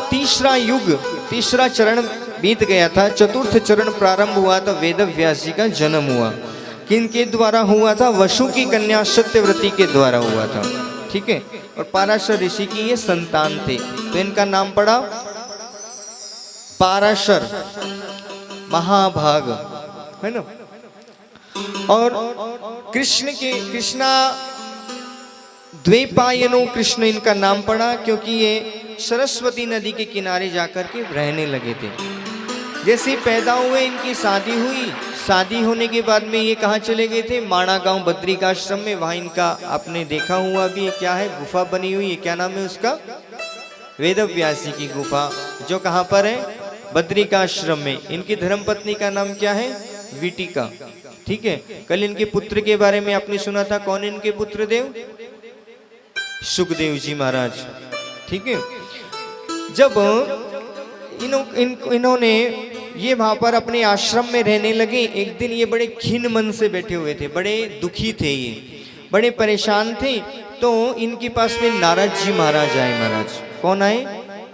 तीसरा युग, तीसरा चरण बीत गया था। चतुर्थ चरण प्रारंभ हुआ तो वेद व्यास जी का जन्म हुआ। किनके द्वारा हुआ था? वसु की कन्या सत्यव्रती के द्वारा हुआ था। ठीक है, और पाराशर ऋषि की ये संतान थे, तो इनका नाम पड़ा पाराशर महाभाग, है ना। और कृष्णा द्वैपायनो कृष्ण इनका नाम पड़ा, क्योंकि ये सरस्वती नदी के किनारे जाकर के रहने लगे थे। जैसे पैदा हुए इनकी शादी हुई। शादी होने के बाद में ये कहाँ चले गए थे? माणा गांव बद्रिकाश्रम में। वहाँ इनका आपने देखा हुआ भी, क्या है, गुफा बनी हुई है। क्या नाम है उसका? वेद व्यास जी की गुफा, जो कहाँ पर है? बद्रिकाश्रम में। इनकी धर्मपत्नी का नाम क्या है? विटिका। ठीक है, कल इनके पुत्र के बारे में आपने सुना था। कौन इनके पुत्र देव? सुखदेव जी महाराज। ठीक है, जब इन्होंने ये वहां पर अपने आश्रम में रहने लगे, एक दिन ये बड़े खिन्न मन से बैठे हुए थे, बड़े दुखी थे, ये बड़े परेशान थे। तो इनके पास में नारद जी महाराज आए। महाराज कौन आए?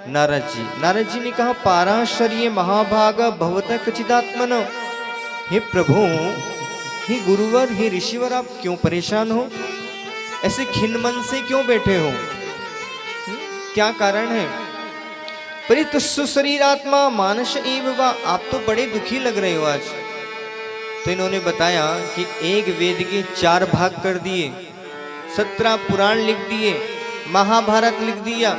नारद जी। नारद जी ने कहा, पाराशर्य महाभाग भवतः कचिदात्मन। हे प्रभु, हे गुरुवर, हे ऋषिवर, आप क्यों परेशान हो? ऐसे खिन्न मन से क्यों बैठे हो? क्या कारण है? परितुष्य शरीर आत्मा मानस एव वा। आप तो बड़े दुखी लग रहे हो आज। तो इन्होंने बताया कि एक वेद के 4 भाग कर दिए, 17 पुराण लिख दिए, महाभारत लिख दिया,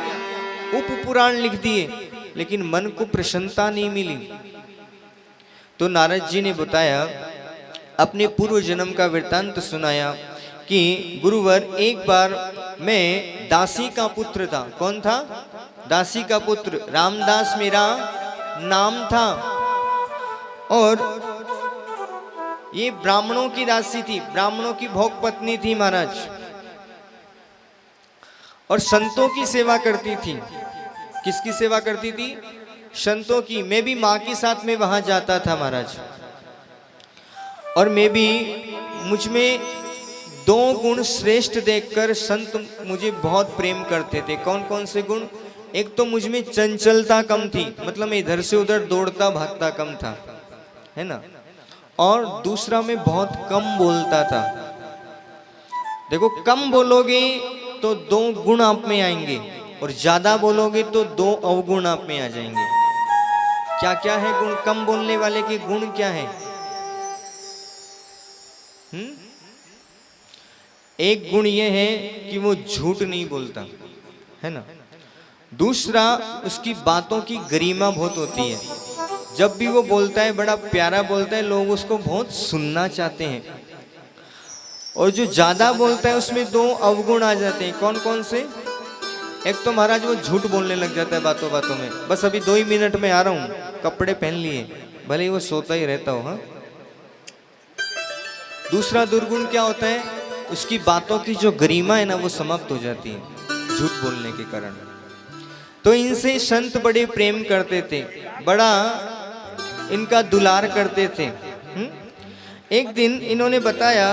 उप पुराण लिख दिए, लेकिन मन को प्रसन्नता नहीं मिली। तो नारद जी ने बताया, अपने पूर्व जन्म का वृत्तांत सुनाया कि गुरुवर, एक बार मैं दासी का पुत्र था। कौन था? दासी का पुत्र। रामदास मेरा नाम था। और ये ब्राह्मणों की दासी थी, ब्राह्मणों की भोग पत्नी थी महाराज, और संतों की सेवा करती थी। किसकी सेवा करती थी? संतों की। मैं भी माँ के साथ में वहां जाता था महाराज, और मैं भी, मुझ में 2 गुण श्रेष्ठ देखकर संत मुझे बहुत प्रेम करते थे। कौन कौन से गुण? एक तो मुझ में चंचलता कम थी, मतलब मैं इधर से उधर दौड़ता भागता कम था, है ना। और दूसरा, मैं बहुत कम बोलता था। देखो, कम बोलोगे तो 2 गुण आप में आएंगे, और ज्यादा बोलोगे तो 2 अवगुण आप में आ जाएंगे। क्या क्या है गुण? कम बोलने वाले के गुण क्या है? एक गुण ये है कि वो झूठ नहीं बोलता, है ना। दूसरा, उसकी बातों की गरिमा बहुत होती है। जब भी वो बोलता है बड़ा प्यारा बोलता है, लोग उसको बहुत सुनना चाहते हैं। और जो ज्यादा बोलता है उसमें 2 अवगुण आ जाते हैं। कौन कौन से? एक तो महाराज वो झूठ बोलने लग जाता है बातों बातों में, बस अभी 2 ही मिनट में आ रहा हूँ, कपड़े पहन लिए, भले ही वो सोता ही रहता हो। हाँ। दूसरा दुर्गुण क्या होता है, उसकी बातों की जो गरिमा है ना वो समाप्त हो जाती है झूठ बोलने के कारण। तो इनसे संत बड़े प्रेम करते थे, बड़ा इनका दुलार करते थे। एक दिन इन्होंने बताया,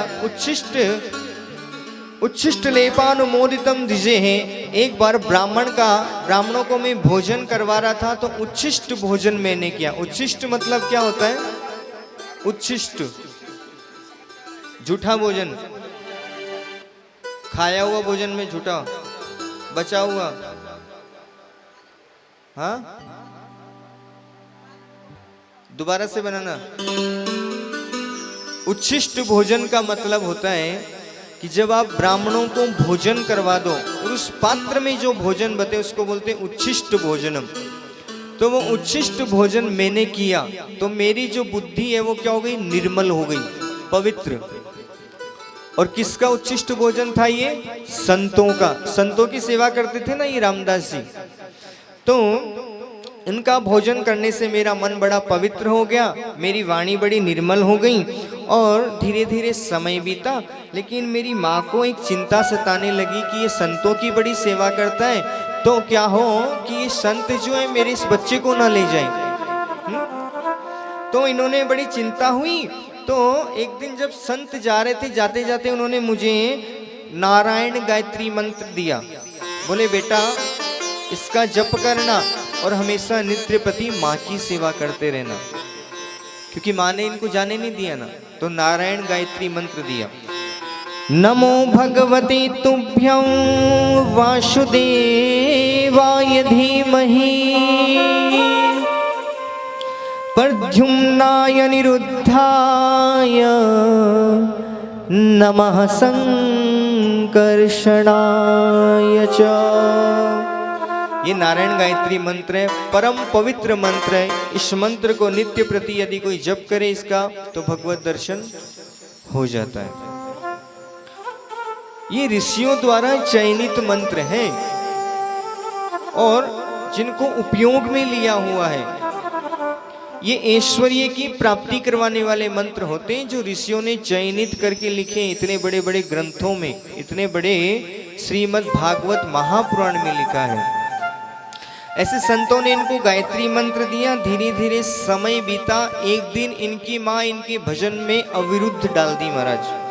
उच्छिष्ट लेपानुमोदितम दिजे है। एक बार ब्राह्मणों को मैं भोजन करवा रहा था, तो उच्छिष्ट भोजन मैंने किया। उच्छिष्ट मतलब क्या होता है, उच्छिष्ट झूठा भोजन, खाया हुआ भोजन में झूठा, बचा हुआ। हाँ, दोबारा से बनाना। उच्छिष्ट भोजन का मतलब होता है कि जब आप ब्राह्मणों को भोजन करवा दो और उस पात्र में जो भोजन बचे उसको बोलते हैं उच्छिष्ट भोजनम। तो वो उच्छिष्ट भोजन मैंने किया तो मेरी जो बुद्धि है वो क्या हो गई, निर्मल हो गई, पवित्र। और किसका उच्छिष्ट भोजन था ये, संतों का। संतों की सेवा करते थे ना ये रामदास जी, तो इनका भोजन करने से मेरा मन बड़ा पवित्र हो गया, मेरी वाणी बड़ी निर्मल हो गई। और धीरे धीरे समय बीता, लेकिन मेरी माँ को एक चिंता सताने लगी कि ये संतों की बड़ी सेवा करता है, तो क्या हो कि ये संत जो है मेरे इस बच्चे को ना ले जाए। तो इन्होंने बड़ी चिंता हुई। तो एक दिन जब संत जा रहे थे, जाते जाते उन्होंने मुझे नारायण गायत्री मंत्र दिया। बोले बेटा इसका जप करना और हमेशा नित्य प्रति माँ की सेवा करते रहना, क्योंकि माँ ने इनको जाने नहीं दिया ना। तो नारायण गायत्री मंत्र दिया। नमो भगवते तुभ्यं वासुदेवाय धीमहि प्रद्युम्नाय निरुद्धाय नमः संकर्षणाय च। ये नारायण गायत्री मंत्र है, परम पवित्र मंत्र है। इस मंत्र को नित्य प्रति यदि कोई जप करे इसका तो भगवत दर्शन हो जाता है। ये ऋषियों द्वारा चयनित मंत्र है और जिनको उपयोग में लिया हुआ है। ये ऐश्वर्य की प्राप्ति करवाने वाले मंत्र होते हैं जो ऋषियों ने चयनित करके लिखे इतने बड़े बड़े ग्रंथों में, इतने बड़े श्रीमद् भागवत महापुराण में लिखा है। ऐसे संतों ने इनको गायत्री मंत्र दिया। धीरे धीरे समय बीता। एक दिन इनकी माँ इनके भजन में अविरुद्ध डाल दी महाराज।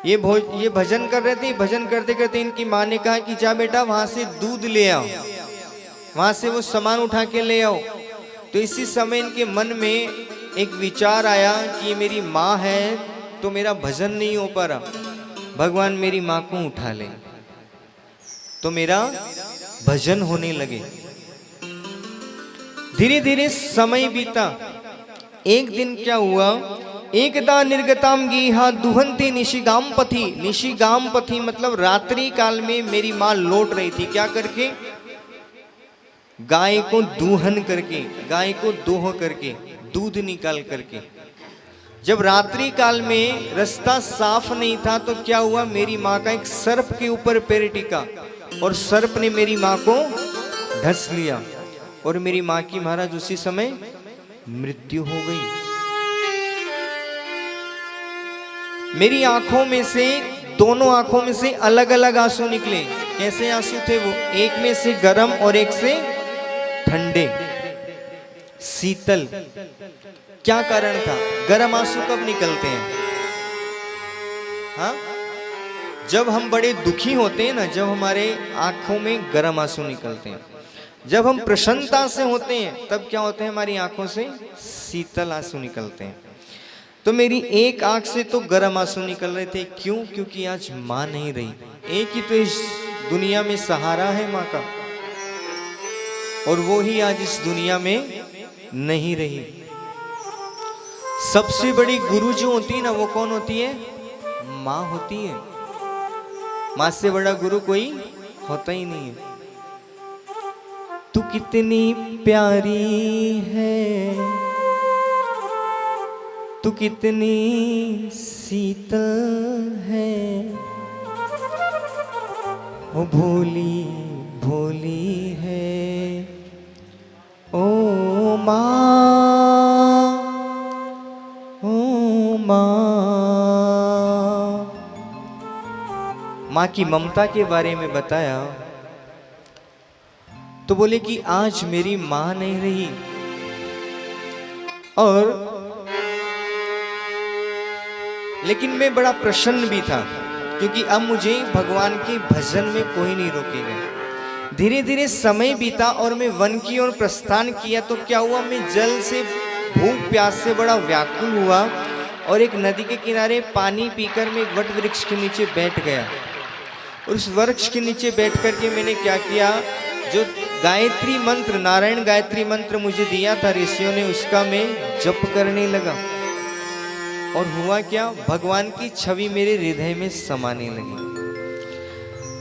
ये भजन कर रहे थे, भजन करते करते इनकी माँ ने कहा कि जा बेटा वहां से दूध ले आओ, वहां से वो सामान उठा के ले आओ। तो इसी समय इनके मन में एक विचार आया कि ये मेरी माँ है तो मेरा भजन नहीं हो पा रहा, भगवान मेरी माँ को उठा ले तो मेरा भजन होने लगे। धीरे धीरे समय बीता। एक दिन क्या हुआ, एकदा निर्गताम गीहा दुहंती निशिगाम पथी। निशिगाम पथी मतलब रात्रि काल में मेरी माँ लौट रही थी, क्या करके, गाय को दूहन करके, गाय को दोह करके, दूध निकाल करके। जब रात्रि काल में रास्ता साफ नहीं था तो क्या हुआ, मेरी माँ का एक सर्प के ऊपर पैर टिका और सर्प ने मेरी माँ को ढस लिया और मेरी माँ की महाराज उसी समय मृत्यु हो गई। मेरी आंखों में से, दोनों आंखों में से अलग अलग आंसू निकले। कैसे आंसू थे वो, एक में से गर्म और एक से ठंडे, शीतल। क्या कारण था, गर्म आंसू कब निकलते हैं, हाँ, जब हम बड़े दुखी होते हैं ना, जब हमारे आंखों में गर्म आंसू निकलते हैं। जब हम प्रसन्नता से होते हैं तब क्या होते हैं, हमारी आंखों से शीतल आंसू निकलते हैं। तो मेरी एक आंख से तो गर्म आंसू निकल रहे थे। क्यों, क्योंकि आज माँ नहीं रही। एक ही तो इस दुनिया में सहारा है माँ का, और वो ही आज इस दुनिया में नहीं रही। सबसे बड़ी गुरु जो होती है ना, वो कौन होती है, माँ होती है। माँ से बड़ा गुरु कोई होता ही नहीं है। तू कितनी प्यारी है, तू कितनी शीतल है, ओ भोली भोली है ओ माँ, ओ माँ। माँ की ममता के बारे में बताया तो बोले कि आज मेरी माँ नहीं रही, और लेकिन मैं बड़ा प्रसन्न भी था, क्योंकि अब मुझे भगवान के भजन में कोई नहीं रोकेगा। धीरे धीरे समय बीता और मैं वन की ओर प्रस्थान किया तो क्या हुआ, मैं जल से भूख प्यास से बड़ा व्याकुल हुआ और एक नदी के किनारे पानी पीकर मैं एक वट वृक्ष के नीचे बैठ गया। और उस वृक्ष के नीचे बैठ करके मैंने क्या किया, जो गायत्री मंत्र, नारायण गायत्री मंत्र मुझे दिया था ऋषियों ने, उसका मैं जप करने लगा। और हुआ क्या, भगवान की छवि मेरे हृदय में समाने लगी।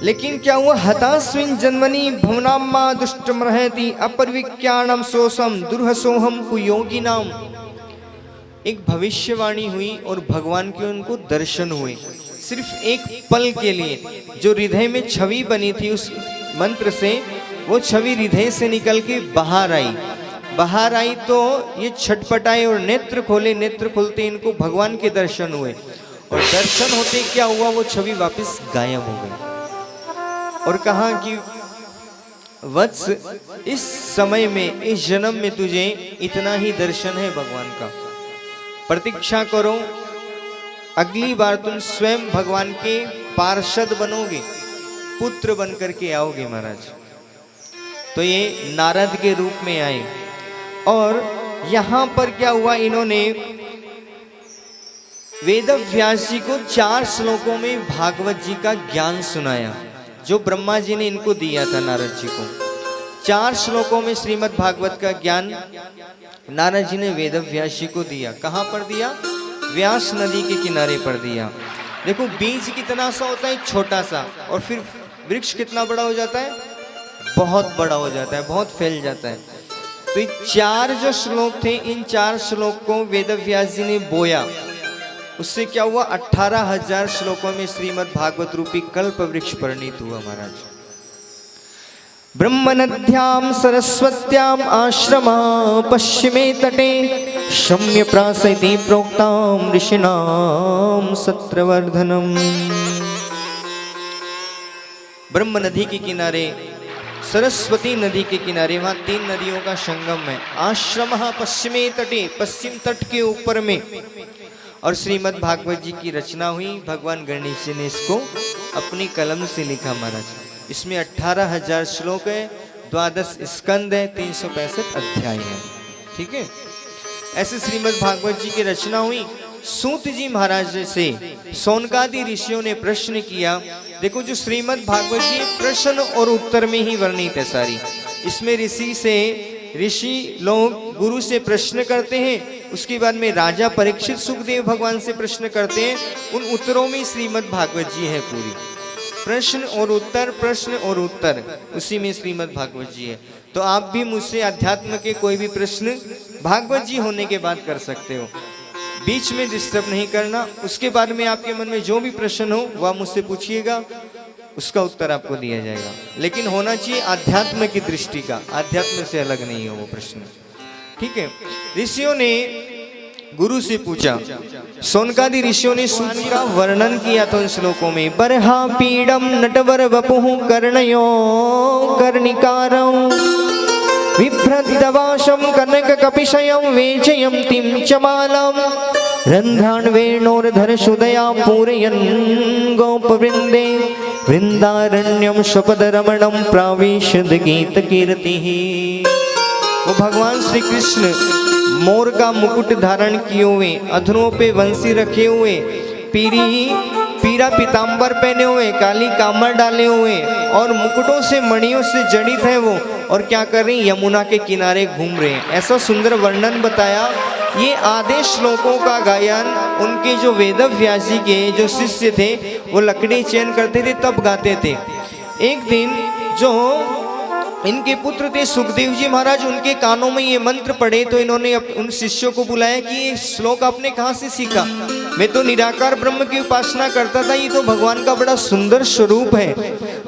लेकिन क्या हुआ, हतास्विन जन्मनि भुवनाम्मा दुष्टम रहति अपरिविज्ञानम सोसम दुर्हसोहम कुयोगी नाम। एक भविष्यवाणी हुई और भगवान के उनको दर्शन हुए, सिर्फ एक पल के लिए। जो हृदय में छवि बनी थी उस मंत्र से, वो छवि हृदय से निकल के बाहर आई। बाहर आई तो ये छटपटाए और नेत्र खोले। नेत्र खोलते इनको भगवान के दर्शन हुए, और दर्शन होते क्या हुआ, वो छवि वापस गायब हो गई। और कहा कि वत्स, इस समय में, इस जन्म में तुझे इतना ही दर्शन है भगवान का, प्रतीक्षा करो, अगली बार तुम स्वयं भगवान के पार्षद बनोगे, पुत्र बन करके आओगे महाराज। तो ये नारद के रूप में आए, और यहां पर क्या हुआ, इन्होंने वेदव्यास जी को 4 श्लोकों में भागवत जी का ज्ञान सुनाया, जो ब्रह्मा जी ने इनको दिया था नारद जी को। 4 श्लोकों में श्रीमद् भागवत का ज्ञान नारद जी ने वेदव्यास जी को दिया। कहां पर दिया, व्यास नदी के किनारे पर दिया। देखो बीज कितना सा होता है, छोटा सा, और फिर वृक्ष कितना बड़ा हो जाता है, बहुत बड़ा हो जाता है, बहुत फैल जाता है। तो ये 4 जो श्लोक थे, इन 4 श्लोक को वेदव्यास जी ने बोया। उससे क्या हुआ, 18,000 श्लोकों में श्रीमद् भागवत रूपी कल्प वृक्ष परिणित हुआ महाराज। ब्रह्मनद्यां सरस्वत्यां आश्रमा पश्चिमे तटे शम्य प्रासैति प्रोक्तां ऋषिणां सत्रवर्धनम्। ब्रह्म नदी के किनारे, सरस्वती नदी के किनारे, वहां 3 नदियों का संगम है। आश्रम पश्चिमे तटे, पश्चिम तट के ऊपर में। और श्रीमद् भागवत जी की रचना हुई, भगवान गणेश जी ने इसको अपनी कलम से लिखा महाराज। इसमें 18,000 श्लोक है, 12 स्कंद है, 365 अध्याय है। ठीक है, ऐसे श्रीमद् भागवत जी की रचना हुई। सूत जी महाराज से सोनकादि ऋषियों ने प्रश्न किया। देखो जो श्रीमद् भागवत जी प्रश्न और उत्तर में ही वर्णित है सारी। इसमें ऋषि लोग गुरु से प्रश्न करते हैं, उसके बाद में राजा परीक्षित सुखदेव भगवान से प्रश्न करते हैं। उन उत्तरों में श्रीमद् भागवत जी है पूरी। प्रश्न और उत्तर, प्रश्न और उत्तर, उसी में श्रीमद् भागवत जी है। तो आप भी मुझसे अध्यात्म के कोई भी प्रश्न भागवत जी होने के बाद कर सकते हो, बीच में डिस्टर्ब नहीं करना। उसके बाद में आपके मन में जो भी प्रश्न हो वह आप मुझसे पूछिएगा, उसका उत्तर आपको दिया जाएगा। लेकिन होना चाहिए आध्यात्म की दृष्टि का, आध्यात्म से अलग नहीं हो वो प्रश्न। ठीक है, ऋषियों ने गुरु से पूछा, सोनकादि ऋषियों ने सूत जी का वर्णन किया था उन श्लोकों में। बरहा पीडम नटवर वपुः कर्णयो कर्णिकारं विभ्रद्दवाशं कनक कपिशयं वेचयन्तीं च मालां रन्ध्रान् वेणोर्धर सुदया पूरयन् गोपवृन्दे वृन्दारण्यं स्वपदरमणं प्राविशद गीतकीर्तिः। वो भगवान श्री कृष्ण मोर का मुकुट धारण किए हुए, अधरों पे वंशी रखे हुए, पीरा पीतांबर पहने हुए, काली कामर डाले हुए और मुकुटों से मणियों से जड़ित है वो, और क्या कर रही, यमुना के किनारे घूम रहे हैं। ऐसा सुंदर वर्णन बताया। ये आधे श्लोकों का गायन उनके जो वेदव्यास जी के जो शिष्य थे वो लकड़ी चयन करते थे, तब गाते थे। एक दिन जो इनके पुत्र थे सुखदेव जी महाराज, उनके कानों में ये मंत्र पढ़े तो इन्होंने उन शिष्यों को बुलाया कि ये श्लोक आपने कहाँ से सीखा? मैं तो निराकार ब्रह्म की उपासना करता था, ये तो भगवान का बड़ा सुंदर स्वरूप है।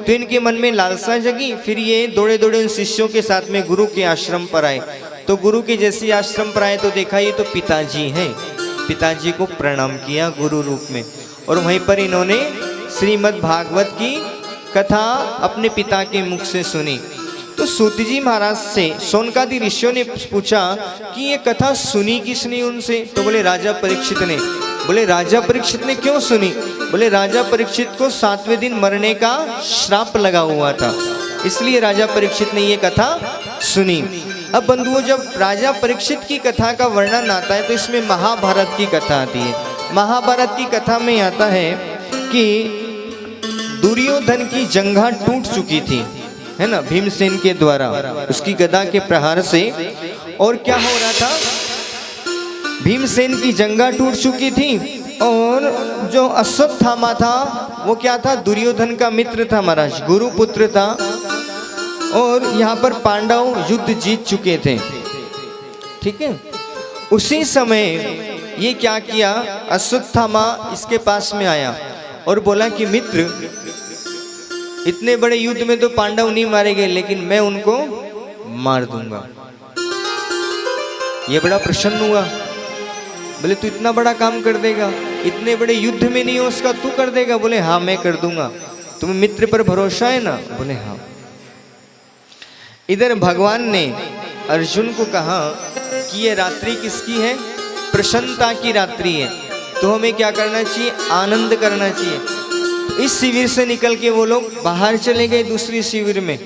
तो इनके मन में लालसा जगी। फिर ये दौड़े दौड़े उन शिष्यों के साथ में गुरु के आश्रम पर आए। तो गुरु के जैसे आश्रम पर आए तो देखा ये तो पिताजी हैं। पिताजी को प्रणाम किया गुरु रूप में, और वहीं पर इन्होंने श्रीमद् भागवत की कथा अपने पिता के मुख से सुनी। तो सूत जी महाराज से शौनकादि ऋषियों ने पूछा कि ये कथा सुनी किसने उनसे? तो बोले राजा परीक्षित ने। बोले राजा परीक्षित ने क्यों सुनी? बोले राजा परीक्षित को 7वें दिन मरने का श्राप लगा हुआ था, इसलिए राजा परीक्षित ने ये कथा सुनी। अब बंधुओं, जब राजा परीक्षित की कथा का वर्णन आता है तो इसमें महाभारत की कथा आती है। महाभारत की कथा में आता है कि दुर्योधन की जंघा टूट चुकी थी, है ना, भीमसेन के द्वारा, उसकी गदा के प्रहार से। और क्या हो रहा था? भीमसेन की जंघा टूट चुकी थी, और जो अश्वत्थामा था वो क्या था? दुर्योधन का मित्र था महाराज, गुरु पुत्र था। और यहाँ पर पांडव युद्ध जीत चुके थे, ठीक है। उसी समय ये क्या किया? अश्वत्थामा इसके पास में आया और बोला कि मित्र, इतने बड़े युद्ध में तो पांडव नहीं मारे गए, लेकिन मैं उनको मार दूंगा। ये बड़ा प्रसन्न हुआ। बोले तू इतना बड़ा काम कर देगा? इतने बड़े युद्ध में नहीं हो उसका, तू कर देगा? बोले हाँ मैं कर दूंगा। तुम्हें मित्र पर भरोसा है ना? बोले हाँ। इधर भगवान ने अर्जुन को कहा कि ये रात्रि किसकी है? प्रसन्नता की रात्रि है, तो हमें क्या करना चाहिए? आनंद करना चाहिए। तो इस शिविर से निकल के वो लोग बाहर चले गए दूसरी शिविर में,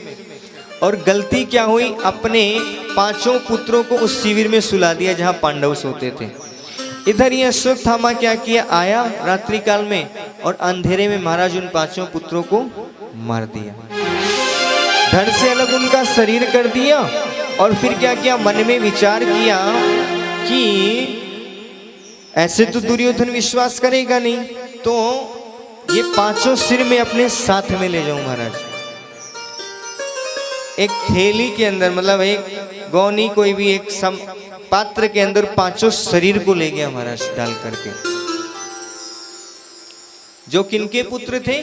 और गलती क्या हुई? अपने 5 पुत्रों को उस शिविर में सुला दिया जहां पांडव सोते थे। इधर ये अश्वत्थामा क्या किया? आया रात्रि काल में और अंधेरे में महाराज उन 5 पुत्रों को मार दिया, धड़ से अलग उनका शरीर कर दिया। और फिर क्या किया? मन में विचार किया कि ऐसे तो दुर्योधन विश्वास करेगा नहीं, तो ये 5 सिर में अपने साथ में ले जाऊं महाराज। एक थैली के अंदर, मतलब एक गौनी, कोई भी एक पात्र के अंदर 5 शरीर को ले गया महाराज डाल करके। जो किनके पुत्र थे?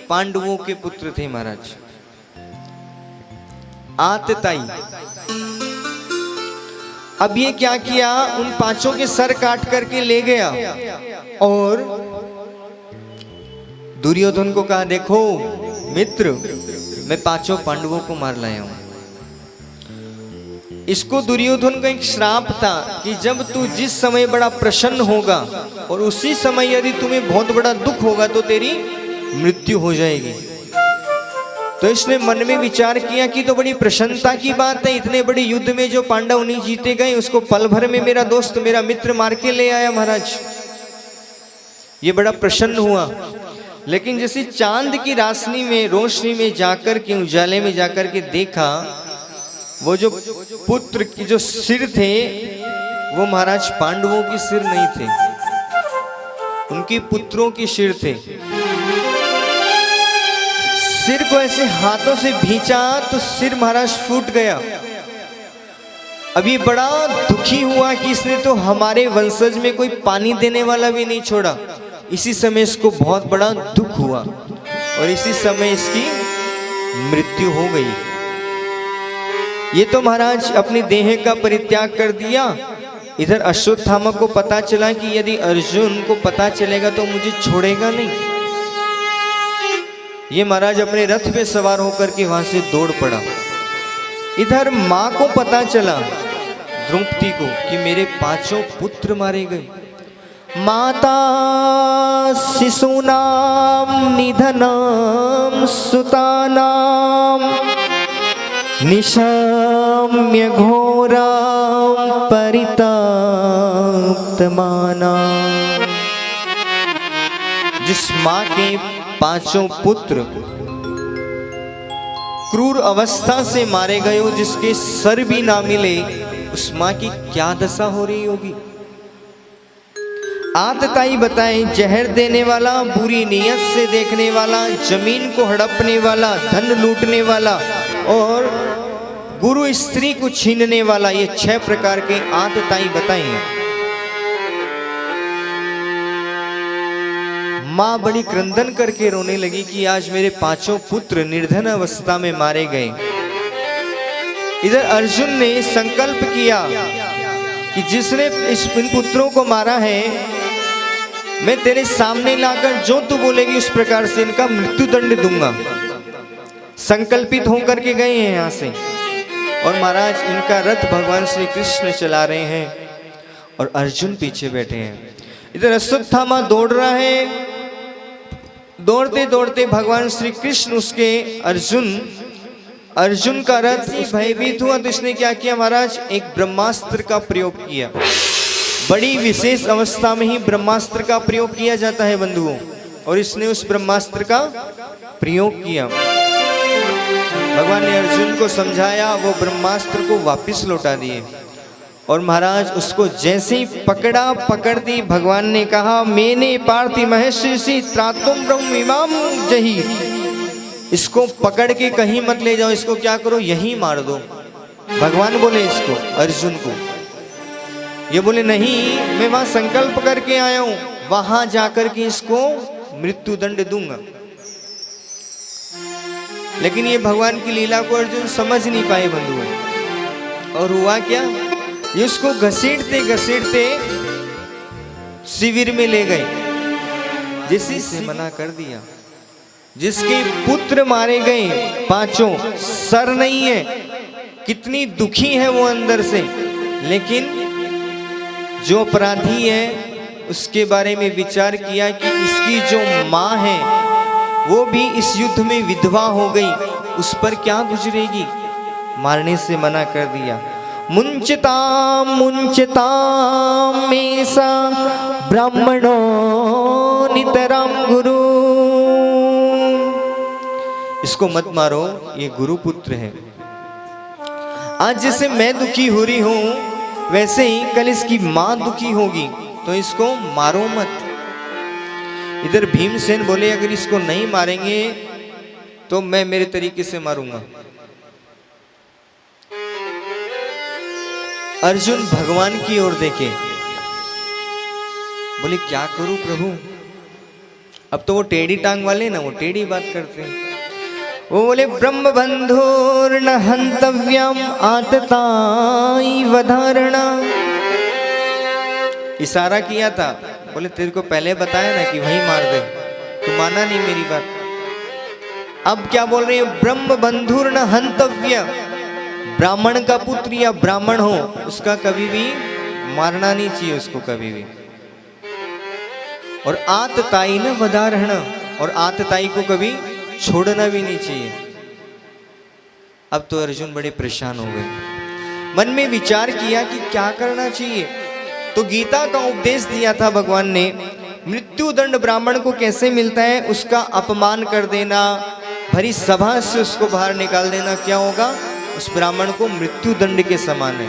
पांडवों के पुत्र थे महाराज, आतताई। अब ये क्या किया? उन 5 के सर काट करके ले गया और दुर्योधन को कहा, देखो मित्र, मैं 5 पांडवों को मार लाया हूं। इसको दुर्योधन का एक श्राप था कि जब तू जिस समय बड़ा प्रसन्न होगा और उसी समय यदि तुम्हें बहुत बड़ा दुख होगा तो तेरी मृत्यु हो जाएगी। तो इसने मन में विचार किया कि तो बड़ी प्रसन्नता की बात है, इतने बड़े युद्ध में जो पांडव नहीं जीते गए उसको पल भर में मेरा दोस्त, मेरा मित्र मार के ले आया महाराज। ये बड़ा प्रसन्न हुआ। लेकिन जैसे चांद की रोशनी में जाकर के, उजाले में जाकर के देखा, वो जो पुत्र की जो सिर थे वो महाराज पांडवों के सिर नहीं थे, उनके पुत्रों के सिर थे। सिर को ऐसे हाथों से भींचा तो सिर महाराज फूट गया। अभी बड़ा दुखी हुआ कि इसने तो हमारे वंशज में कोई पानी देने वाला भी नहीं छोड़ा। इसी समय इसको बहुत बड़ा दुख हुआ और इसी समय इसकी मृत्यु हो गई। ये तो महाराज अपनी देह का परित्याग कर दिया। इधर अश्वत्थामा को पता चला कि यदि अर्जुन को पता चलेगा तो मुझे छोड़ेगा नहीं। ये महाराज अपने रथ पे सवार होकर के वहां से दौड़ पड़ा। इधर माँ को पता चला, द्रौपदी को, कि मेरे 5 पुत्र मारे गए। माता शिशूनाम निधनम सुतानाम निशम्य घोराम परिताप्तमाना। जिस माँ के 5 पुत्र क्रूर अवस्था से मारे गए हो, जिसके सर भी ना मिले, उस माँ की क्या दशा हो रही होगी। आतताई बताए, जहर देने वाला, बुरी नीयत से देखने वाला, जमीन को हड़पने वाला, धन लूटने वाला और गुरु स्त्री को छीनने वाला, ये 6 प्रकार के आतताई बताए। माँ बड़ी क्रंदन करके रोने लगी कि आज मेरे 5 पुत्र निर्धन अवस्था में मारे गए। इधर अर्जुन ने संकल्प किया कि जिसने इन पुत्रों को मारा है, मैं तेरे सामने लाकर जो तू बोलेगी उस प्रकार से इनका मृत्यु दंड दूंगा। संकल्पित होकर के गए हैं यहाँ से, और महाराज इनका रथ भगवान श्री कृष्ण चला रहे हैं और अर्जुन पीछे बैठे हैं। इधर अश्वत्थामा दौड़ रहा है, दौड़ते दौड़ते भगवान श्री कृष्ण उसके अर्जुन का रथ भयभीत हुआ तो इसने क्या किया महाराज, एक ब्रह्मास्त्र का प्रयोग किया। बड़ी विशेष अवस्था में ही ब्रह्मास्त्र का प्रयोग किया जाता है बंधुओं, और इसने उस ब्रह्मास्त्र का प्रयोग किया। भगवान ने अर्जुन को समझाया, वो ब्रह्मास्त्र को वापस लौटा दिए, और महाराज उसको जैसे ही पकड़ दी, भगवान ने कहा मैंने पार्थी महेश्वरी त्रातुम ब्रह्मिमाम जही, इसको पकड़ के कहीं मत ले जाओ, इसको क्या करो यहीं मार दो। भगवान बोले इसको अर्जुन को, ये बोले नहीं मैं वहां संकल्प करके आया हूं, वहां जाकर के इसको मृत्यु दंड दूंगा। लेकिन ये भगवान की लीला को अर्जुन समझ नहीं पाए बंधुओं, और हुआ क्या, ये उसको घसीटते घसीटते शिविर में ले गए, जिसी से मना कर दिया। जिसके पुत्र मारे गए 5, सर नहीं है, कितनी दुखी है वो अंदर से, लेकिन जो अपराधी है उसके बारे में विचार किया कि इसकी जो माँ है वो भी इस युद्ध में विधवा हो गई, उस पर क्या गुजरेगी, मारने से मना कर दिया। मुंचताम मेसा ब्राह्मणो नितराम गुरु, इसको मत मारो, ये गुरु पुत्र है। आज जैसे मैं दुखी हो रही हूं वैसे ही कल इसकी मां दुखी होगी, तो इसको मारो मत। इधर भीमसेन बोले अगर इसको नहीं मारेंगे तो मैं मेरे तरीके से मारूंगा। अर्जुन भगवान की ओर देखे, बोले क्या करूं प्रभु। अब तो वो टेढ़ी टांग वाले ना, वो टेढ़ी बात करते हैं। वो बोले ब्रह्म बंधुर्न हंतव्यम आतताई वधारणा, इशारा किया था, बोले तेरे को पहले बताया ना कि वहीं मार दे, तू माना नहीं मेरी बात। अब क्या बोल रहे हैं, ब्रह्म बंधुर्न हंतव्य, ब्राह्मण का पुत्र या ब्राह्मण हो उसका कभी भी मारना नहीं चाहिए उसको कभी भी, और आतताई न वधारण, और आतताई को कभी छोड़ना भी नहीं चाहिए। अब तो अर्जुन बड़े परेशान हो गए, मन में विचार किया कि क्या करना चाहिए। तो गीता का उपदेश दिया था भगवान ने, मृत्यु दंड ब्राह्मण को कैसे मिलता है, उसका अपमान कर देना, भरी सभा से उसको बाहर निकाल देना, क्या होगा, उस ब्राह्मण को मृत्यु दंड के समान है।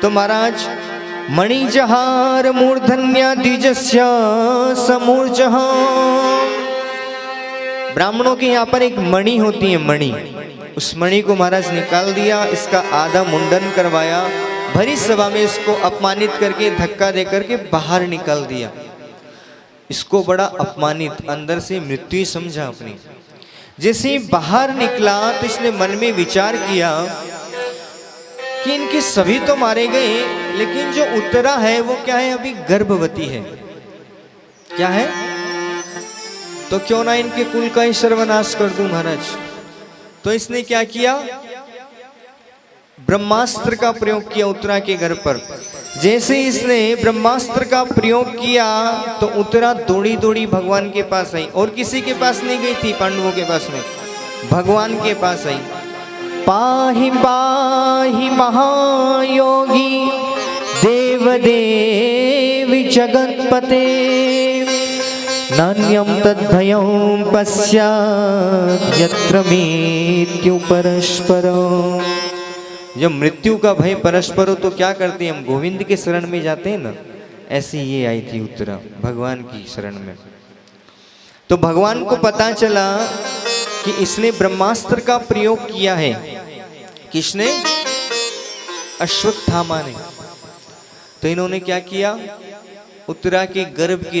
तो महाराज मणिजहार मूर्धन्या द्विजस्य समूर्जहा, ब्राह्मणों के यहाँ पर एक मणि होती है, मणि, उस मणि को महाराज निकाल दिया, इसका आधा मुंडन करवाया, भरी सभा में इसको अपमानित करके धक्का देकर के बाहर निकाल दिया। इसको बड़ा अपमानित, अंदर से मृत्यु ही समझा अपनी। जैसे ही बाहर निकला तो इसने मन में विचार किया कि इनके सभी तो मारे गए, लेकिन जो उत्तरा है वो क्या है, अभी गर्भवती है। क्या है, तो क्यों ना इनके कुल का ही सर्वनाश कर दूं महाराज। तो इसने क्या किया, ब्रह्मास्त्र का प्रयोग किया उत्तरा के घर पर। जैसे इसने ब्रह्मास्त्र का प्रयोग किया तो उत्तरा दौड़ी दौड़ी भगवान के पास आई, और किसी के पास नहीं गई थी, पांडवों के पास में, भगवान के पास आई। पाहि पाहि महायोगी देवदेव जगत्पते, नान्यं तद्भयं पश्यात् यत्र मृत्यु परस्परम्। जब मृत्यु का भय परस्पर हो तो क्या करते हैं, हम गोविंद के शरण में जाते हैं ना, ऐसी ये आई थी उत्तरा भगवान की शरण में। तो भगवान को पता चला कि इसने ब्रह्मास्त्र का प्रयोग किया है, किसने, अश्वत्थामा ने। तो इन्होंने क्या किया, उत्तरा के गर्भ की